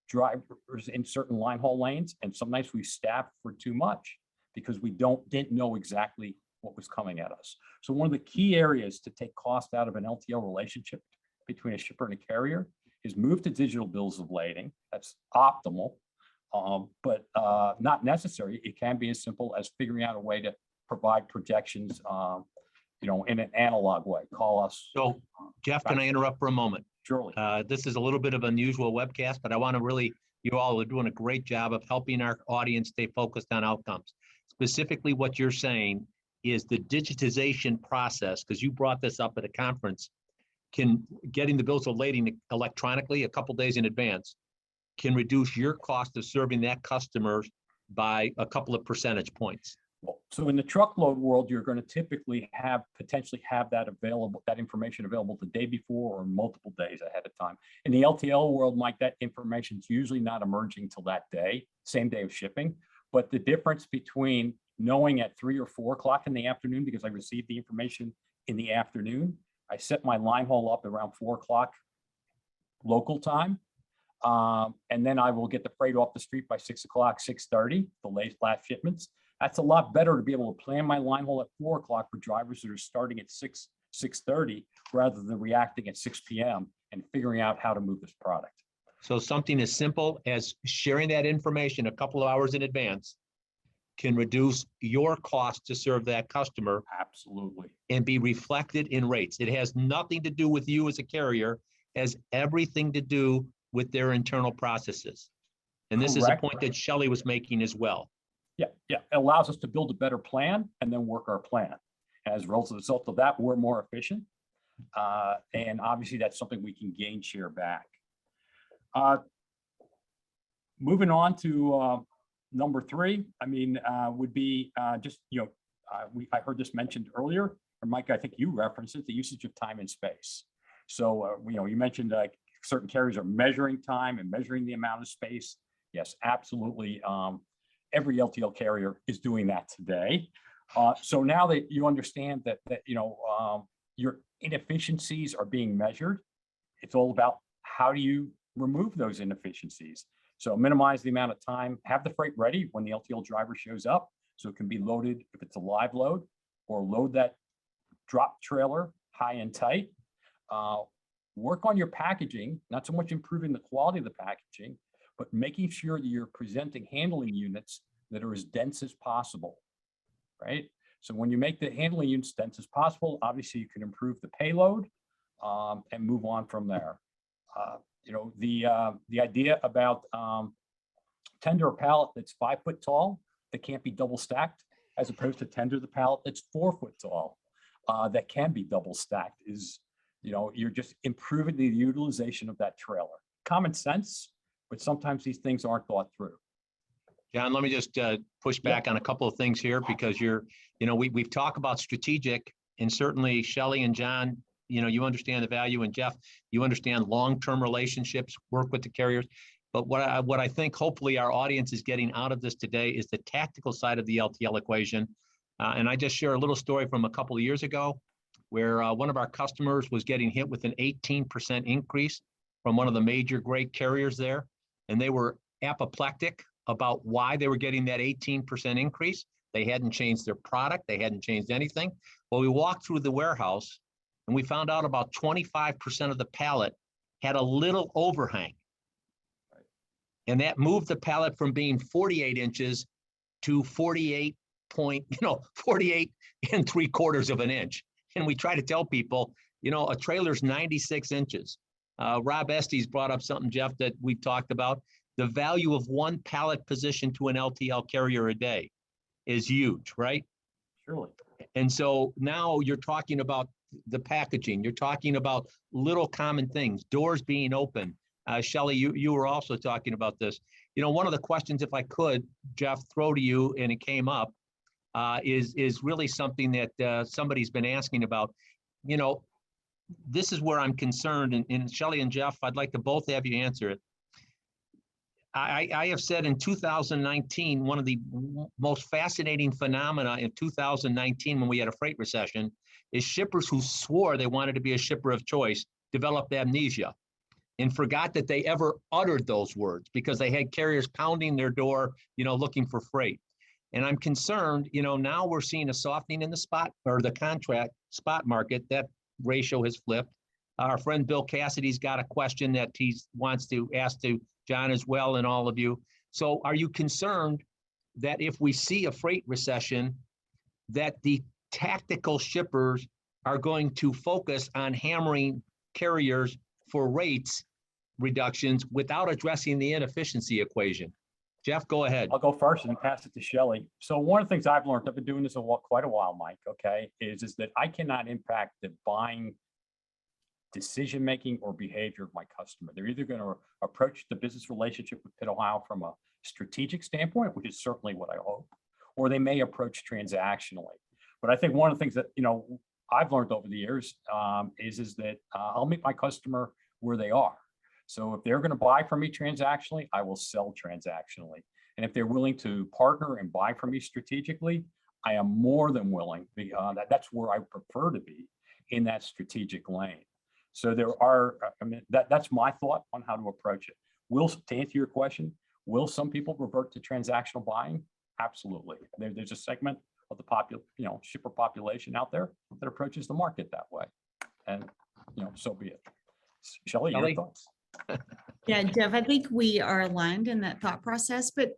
drivers in certain line haul lanes, and some nights we staff for too much because we didn't know exactly what was coming at us. So one of the key areas to take cost out of an LTL relationship between a shipper and a carrier is move to digital bills of lading. That's optimal, but not necessary. It can be as simple as figuring out a way to provide projections, in an analog way. Call us. So, Jeff, can I interrupt for a moment? Surely. This is a little bit of unusual webcast, but I want to really, you all are doing a great job of helping our audience stay focused on outcomes. Specifically, what you're saying is the digitization process, because you brought this up at a conference, getting the bills of lading electronically a couple days in advance can reduce your cost of serving that customer by a couple of percentage points. So in the truckload world, you're going to typically potentially have that information available the day before or multiple days ahead of time. In the LTL world, Mike, that information is usually not emerging till that day, same day of shipping. But the difference between knowing at 3 or 4 o'clock in the afternoon, because I received the information in the afternoon, I set my line haul up around 4 o'clock local time. And then I will get the freight off the street by 6 o'clock, 6:30, the last shipments, That's a lot better to be able to plan my line haul at 4 o'clock for drivers that are starting at 6:30, rather than reacting at 6 p.m. and figuring out how to move this product. So something as simple as sharing that information a couple of hours in advance can reduce your cost to serve that customer Absolutely. and be reflected in rates. It has nothing to do with you as a carrier, it has everything to do with their internal processes. And this is a Correct. point that Shelley was making as well. Yeah, yeah. It allows us to build a better plan and then work our plan. As a result of that, we're more efficient. And obviously that's something we can gain share back. Moving on to number 3, I mean, would be just, I heard this mentioned earlier, or Mike, I think you referenced it, the usage of time and space. So, you mentioned certain carriers are measuring time and measuring the amount of space. Yes, absolutely. Every LTL carrier is doing that today. So now that you understand that your inefficiencies are being measured, it's all about how do you remove those inefficiencies. So minimize the amount of time, have the freight ready when the LTL driver shows up, so it can be loaded if it's a live load, or load that drop trailer high and tight. Work on your packaging, not so much improving the quality of the packaging, but making sure that you're presenting handling units that are as dense as possible, right? So when you make the handling units dense as possible, obviously you can improve the payload and move on from there. The idea about tender a pallet that's 5 foot tall that can't be double stacked, as opposed to tender the pallet that's 4 foot tall that can be double stacked, is, you're just improving the utilization of that trailer. Common sense, but sometimes these things aren't thought through. John, let me just push back on a couple of things here, because we've talked about strategic, and certainly Shelley and John, you understand the value, and Jeff, you understand long-term relationships, work with the carriers. But what I think hopefully our audience is getting out of this today is the tactical side of the LTL equation. And I just share a little story from a couple of years ago, where one of our customers was getting hit with an 18% increase from one of the major great carriers there. And they were apoplectic about why they were getting that 18% increase. They hadn't changed their product. They hadn't changed anything. Well, we walked through the warehouse and we found out about 25% of the pallet had a little overhang. And that moved the pallet from being 48 inches to 48 and 3/4 of an inch. And we try to tell people, a trailer's 96 inches. Rob Estes brought up something, Jeff, that we talked about. The value of one pallet position to an LTL carrier a day is huge, right? Surely. And so now you're talking about the packaging. You're talking about little common things, doors being open. Shelley, you were also talking about this. One of the questions, if I could, Jeff, throw to you, and it came up, is really something that somebody's been asking about. This is where I'm concerned, and Shelley and Jeff, I'd like to both have you answer it. I have said in 2019, one of the most fascinating phenomena in 2019, when we had a freight recession, is shippers who swore they wanted to be a shipper of choice developed amnesia and forgot that they ever uttered those words, because they had carriers pounding their door, looking for freight. And I'm concerned, now we're seeing a softening in the spot or the contract spot market. That ratio has flipped. Our friend Bill Cassidy's got a question that he wants to ask to John as well, and all of you. So are you concerned that if we see a freight recession, that the tactical shippers are going to focus on hammering carriers for rates reductions without addressing the inefficiency equation? Jeff, go ahead. I'll go first and pass it to Shelley. So one of the things I've learned, I've been doing this quite a while, Mike, okay, is that I cannot impact the buying decision-making or behavior of my customer. They're either going to approach the business relationship with Pitt, Ohio from a strategic standpoint, which is certainly what I hope, or they may approach transactionally. But I think one of the things that, I've learned over the years is that I'll meet my customer where they are. So if they're going to buy from me transactionally, I will sell transactionally. And if they're willing to partner and buy from me strategically, I am more than willing. That's where I prefer to be, in that strategic lane. So there are, that's my thought on how to approach it. To answer your question, will some people revert to transactional buying? Absolutely. There's a segment of the shipper population out there that approaches the market that way. And, so be it. Shelley, your Shelley? thoughts? Yeah, Jeff, I think we are aligned in that thought process, but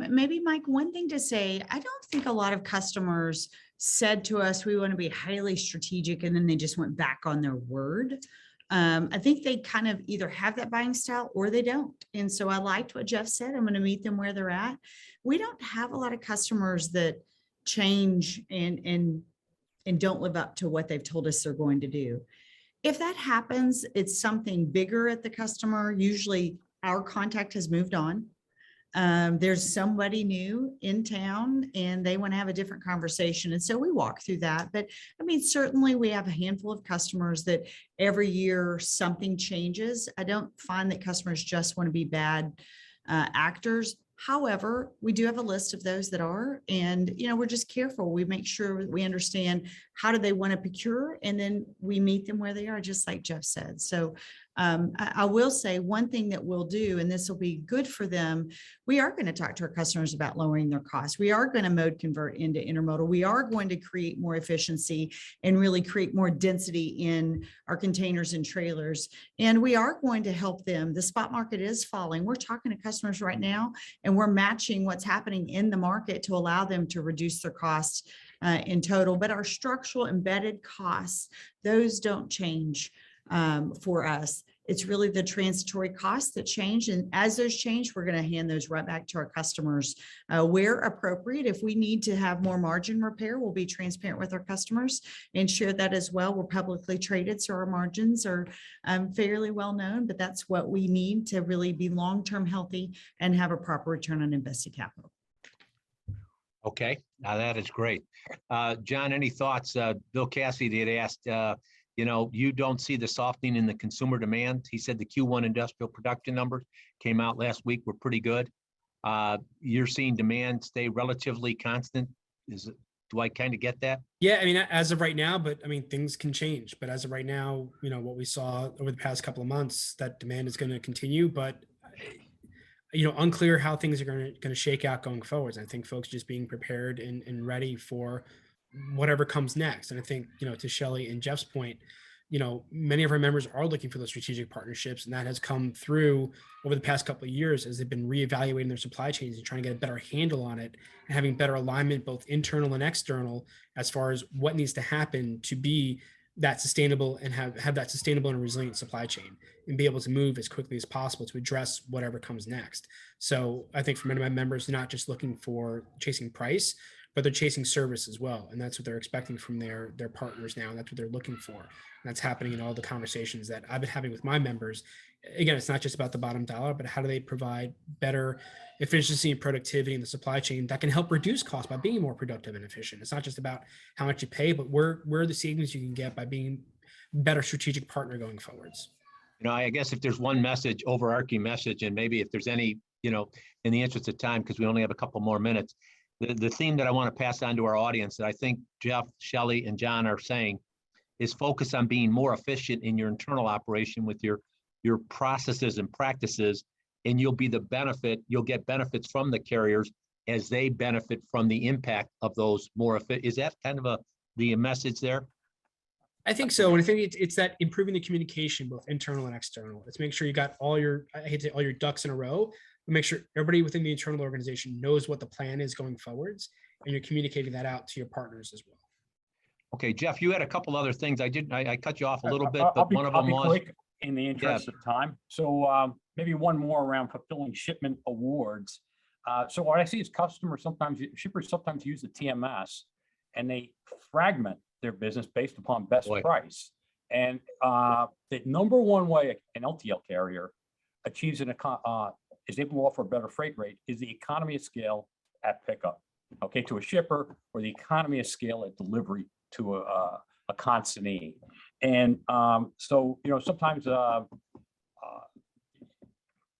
maybe Mike, one thing to say, I don't think a lot of customers said to us, we want to be highly strategic, and then they just went back on their word. I think they kind of either have that buying style or they don't. And so I liked what Jeff said. I'm going to meet them where they're at. We don't have a lot of customers that change and don't live up to what they've told us they're going to do. If that happens, it's something bigger at the customer. Usually our contact has moved on. There's somebody new in town and they want to have a different conversation. And so we walk through that. But I mean, certainly we have a handful of customers that every year something changes. I don't find that customers just want to be bad actors. However, we do have a list of those that are, and we're just careful. We make sure we understand how do they want to procure, and then we meet them where they are, just like Jeff said. So I will say one thing that we'll do, and this will be good for them. We are going to talk to our customers about lowering their costs. We are going to mode convert into intermodal. We are going to create more efficiency and really create more density in our containers and trailers. And we are going to help them. The spot market is falling. We're talking to customers right now, and we're matching what's happening in the market to allow them to reduce their costs in total. But our structural embedded costs, those don't change for us. It's really the transitory costs that change. And as those change, we're going to hand those right back to our customers where appropriate. If we need to have more margin repair, we'll be transparent with our customers and share that as well. We're publicly traded, so our margins are fairly well known, but that's what we need to really be long-term healthy and have a proper return on invested capital. Okay, now that is great. John, any thoughts? Bill Cassidy had asked, you don't see the softening in the consumer demand. He said the Q1 industrial production numbers came out last week were pretty good. You're seeing demand stay relatively constant. Do I kind of get that? Yeah, I mean, as of right now, but I mean, things can change. But as of right now, what we saw over the past couple of months, that demand is going to continue. But unclear how things are going to shake out going forwards. I think folks just being prepared and ready for whatever comes next. And I think, to Shelley and Jeff's point, many of our members are looking for those strategic partnerships, and that has come through over the past couple of years as they've been reevaluating their supply chains and trying to get a better handle on it and having better alignment, both internal and external, as far as what needs to happen to be that sustainable and have that sustainable and resilient supply chain and be able to move as quickly as possible to address whatever comes next. So I think for many of my members, they're not just looking for chasing price, but they're chasing service as well. And that's what they're expecting from their partners now. And that's what they're looking for. And that's happening in all the conversations that I've been having with my members. Again, it's not just about the bottom dollar, but how do they provide better efficiency and productivity in the supply chain that can help reduce costs by being more productive and efficient. It's not just about how much you pay, but where are the savings you can get by being a better strategic partner going forwards. I guess if there's one message, overarching message, and maybe if there's any, in the interest of time, because we only have a couple more minutes, the theme that I want to pass on to our audience that I think Jeff, Shelley, and John are saying is focus on being more efficient in your internal operation with your processes and practices, and you'll get benefits from the carriers as they benefit from the impact of those more efficient. Is that kind of the message there? I think so. And I think it's that improving the communication, both internal and external. Let's make sure you got all your ducks in a row. Make sure everybody within the internal organization knows what the plan is going forwards, and you're communicating that out to your partners as well. Okay, Jeff, you had a couple other things. I cut you off a little bit, but one of them was quick in the interest of time. So maybe one more around fulfilling shipment awards. So what I see is shippers sometimes use the TMS, and they fragment their business based upon best price. And the number one way an LTL carrier achieves is able to offer a better freight rate is the economy of scale at pickup, to a shipper, or the economy of scale at delivery to a consignee. And so, sometimes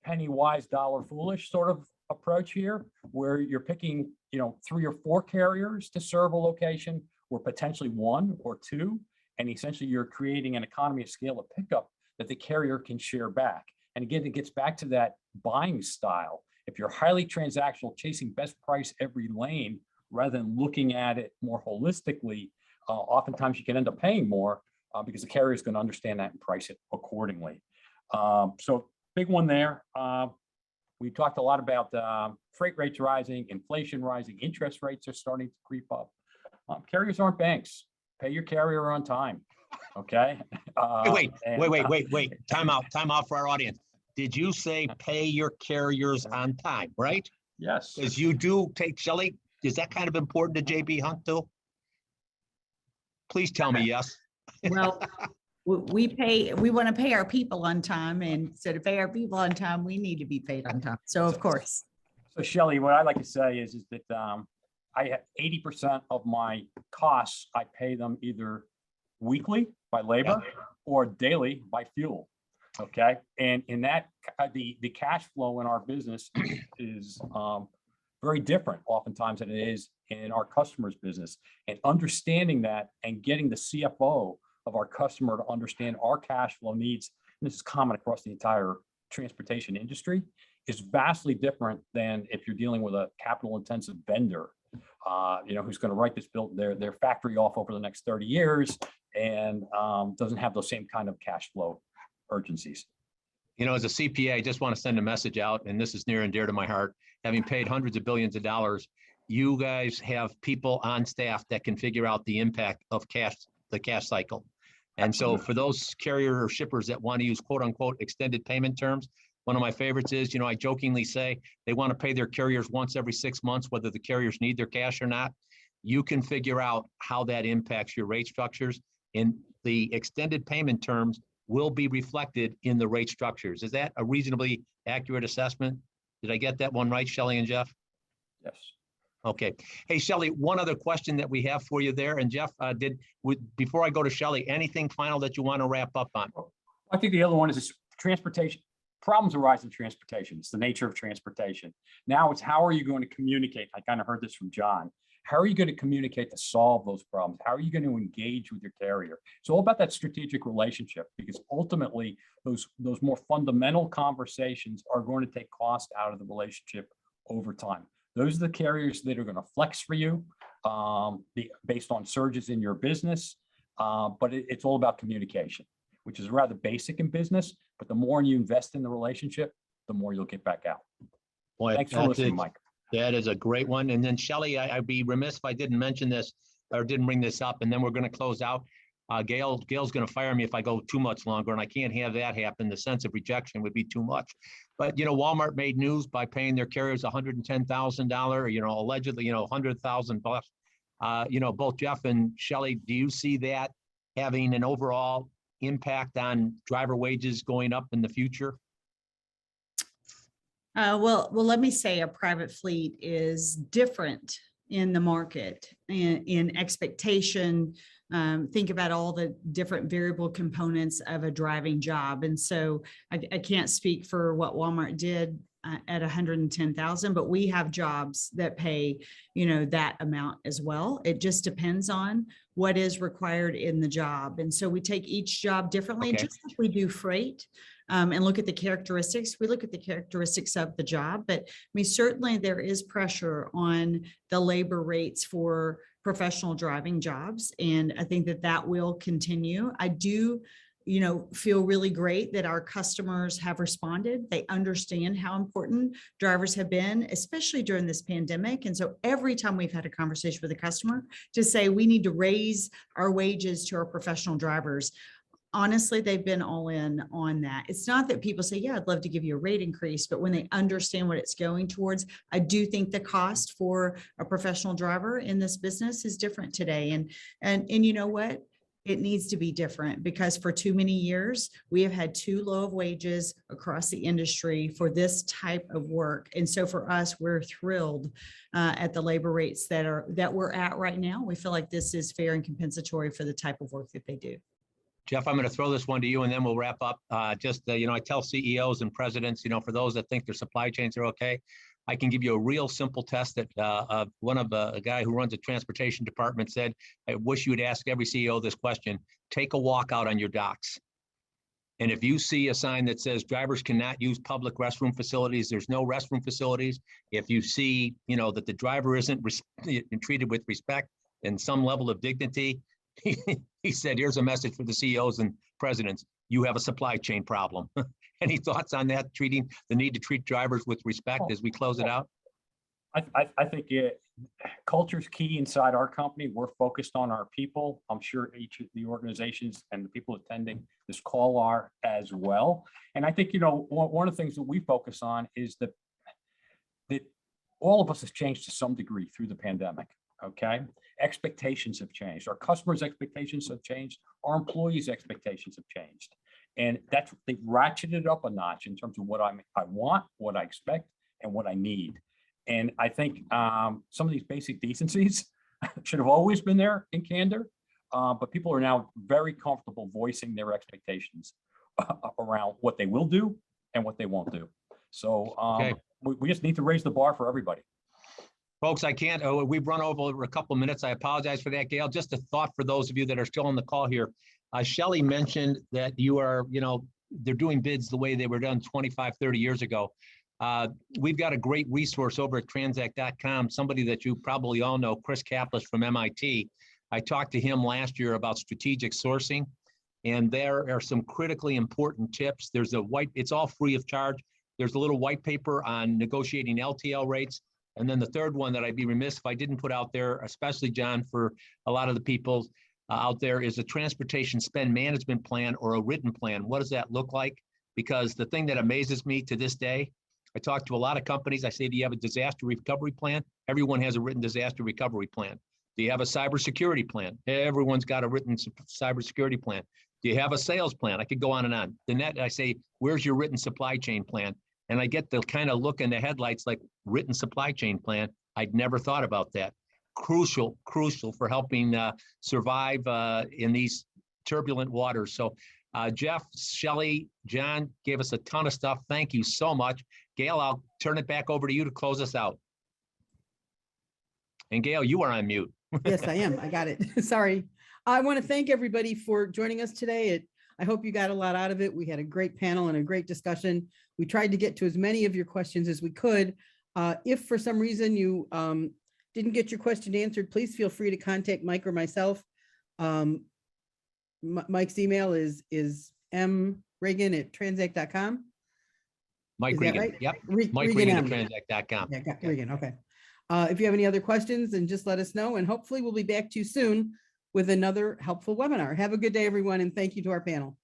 penny wise, dollar foolish sort of approach here, where you're picking, 3 or 4 carriers to serve a location, or potentially 1 or 2. And essentially you're creating an economy of scale at pickup that the carrier can share back. And again, it gets back to that buying style. If you're highly transactional, chasing best price every lane, rather than looking at it more holistically, oftentimes you can end up paying more because the carrier is going to understand that and price it accordingly. So big one there. We talked a lot about freight rates rising, inflation rising, interest rates are starting to creep up. Carriers aren't banks. Pay your carrier on time. Okay. Wait. Time out for our audience. Did you say pay your carriers on time, right? Yes. Because you do take, Shelley, is that kind of important to JB Hunt too? Please tell me yes. Well, we want to pay our people on time. And so to pay our people on time, we need to be paid on time. So of course. So Shelley, what I like to say is that I have 80% of my costs, I pay them either weekly by labor or daily by fuel. Okay. And in that, the cash flow in our business is very different oftentimes than it is in our customer's business. And understanding that and getting the CFO of our customer to understand our cash flow needs, and this is common across the entire transportation industry, is vastly different than if you're dealing with a capital intensive vendor, who's going to write this build their factory off over the next 30 years and doesn't have those same kind of cash flow urgencies. As a CPA, I just want to send a message out, and this is near and dear to my heart. Having paid hundreds of billions of dollars, you guys have people on staff that can figure out the impact of the cash cycle. And so for those carrier or shippers that want to use quote unquote extended payment terms, one of my favorites is, I jokingly say they want to pay their carriers once every 6 months, whether the carriers need their cash or not. You can figure out how that impacts your rate structures, and the extended payment terms will be reflected in the rate structures. Is that a reasonably accurate assessment? Did I get that one right, Shelley and Jeff? Yes. Okay. Hey, Shelley, one other question that we have for you there. And Jeff, before I go to Shelley, anything final that you want to wrap up on? I think the other one is this transportation. Problems arise in transportation. It's the nature of transportation. Now it's how are you going to communicate? I kind of heard this from John. How are you going to communicate to solve those problems? How are you going to engage with your carrier? It's all about that strategic relationship, because ultimately those more fundamental conversations are going to take cost out of the relationship over time. Those are the carriers that are going to flex for you based on surges in your business. But it's all about communication, which is rather basic in business. But the more you invest in the relationship, the more you'll get back out. Boy, thanks for listening, Mike. That is a great one. And then Shelley, I'd be remiss if I didn't mention this or didn't bring this up, and then we're going to close out. Gail's going to fire me if I go too much longer, and I can't have that happen. The sense of rejection would be too much. But, Walmart made news by paying their carriers $110,000, allegedly, $100,000. Both Jeff and Shelley, do you see that having an overall impact on driver wages going up in the future? Well, let me say a private fleet is different in the market and in expectation. Think about all the different variable components of a driving job. And so I can't speak for what Walmart did at 110,000, but we have jobs that pay, that amount as well. It just depends on what is required in the job. And so we take each job differently, just like we do freight. And look at the characteristics. We look at the characteristics of the job, but certainly there is pressure on the labor rates for professional driving jobs. And I think that will continue. I do, feel really great that our customers have responded. They understand how important drivers have been, especially during this pandemic. And so every time we've had a conversation with a customer to say, we need to raise our wages to our professional drivers, honestly, they've been all in on that. It's not that people say, yeah, I'd love to give you a rate increase, but when they understand what it's going towards, I do think the cost for a professional driver in this business is different today. And you know what? It needs to be different, because for too many years, we have had too low of wages across the industry for this type of work. And so for us, we're thrilled at the labor rates that we're at right now. We feel like this is fair and compensatory for the type of work that they do. Jeff, I'm going to throw this one to you, and then we'll wrap up. I tell CEOs and presidents, for those that think their supply chains are okay, I can give you a real simple test that a guy who runs a transportation department said. I wish you would ask every CEO this question. Take a walk out on your docks. And if you see a sign that says drivers cannot use public restroom facilities, there's no restroom facilities. If you see, that the driver isn't treated with respect and some level of dignity, he said, here's a message for the CEOs and presidents. You have a supply chain problem. Any thoughts on that, the need to treat drivers with respect as we close it out? I think culture is key inside our company. We're focused on our people. I'm sure each of the organizations and the people attending this call are as well. And I think, one of the things that we focus on is that all of us has changed to some degree through the pandemic. Okay. Expectations have changed. Our customers' expectations have changed. Our employees' expectations have changed. And they've ratcheted up a notch in terms of what I want, what I expect, and what I need. And I think some of these basic decencies should have always been there in candor, but people are now very comfortable voicing their expectations around what they will do and what they won't do. So we just need to raise the bar for everybody. Folks, I can't, we've run over a couple minutes. I apologize for that, Gail. Just a thought for those of you that are still on the call here. Shelley mentioned that you are, they're doing bids the way they were done 25, 30 years ago. We've got a great resource over at TranzAct.com, somebody that you probably all know, Chris Kaplis from MIT. I talked to him last year about strategic sourcing, and there are some critically important tips. There's it's all free of charge. There's a little white paper on negotiating LTL rates. And then the third one that I'd be remiss if I didn't put out there, especially John, for a lot of the people out there, is a transportation spend management plan or a written plan. What does that look like? Because the thing that amazes me to this day, I talk to a lot of companies. I say, do you have a disaster recovery plan? Everyone has a written disaster recovery plan. Do you have a cybersecurity plan? Everyone's got a written cybersecurity plan. Do you have a sales plan? I could go on and on. I say, where's your written supply chain plan? And I get the kind of look in the headlights like, written supply chain plan. I'd never thought about that. Crucial for helping survive in these turbulent waters. So Jeff, Shelley, John gave us a ton of stuff. Thank you so much. Gail, I'll turn it back over to you to close us out. And Gail, you are on mute. Yes, I am. I got it. Sorry. I want to thank everybody for joining us today. I hope you got a lot out of it. We had a great panel and a great discussion. We tried to get to as many of your questions as we could. If for some reason you didn't get your question answered, please feel free to contact Mike or myself. Mike's email is mregan@transact.com. Mike Regan. Right? Yep. Mike Regan at transact.com. Yeah, Regan. Okay. If you have any other questions, then just let us know. And hopefully we'll be back to you soon with another helpful webinar. Have a good day, everyone. And thank you to our panel.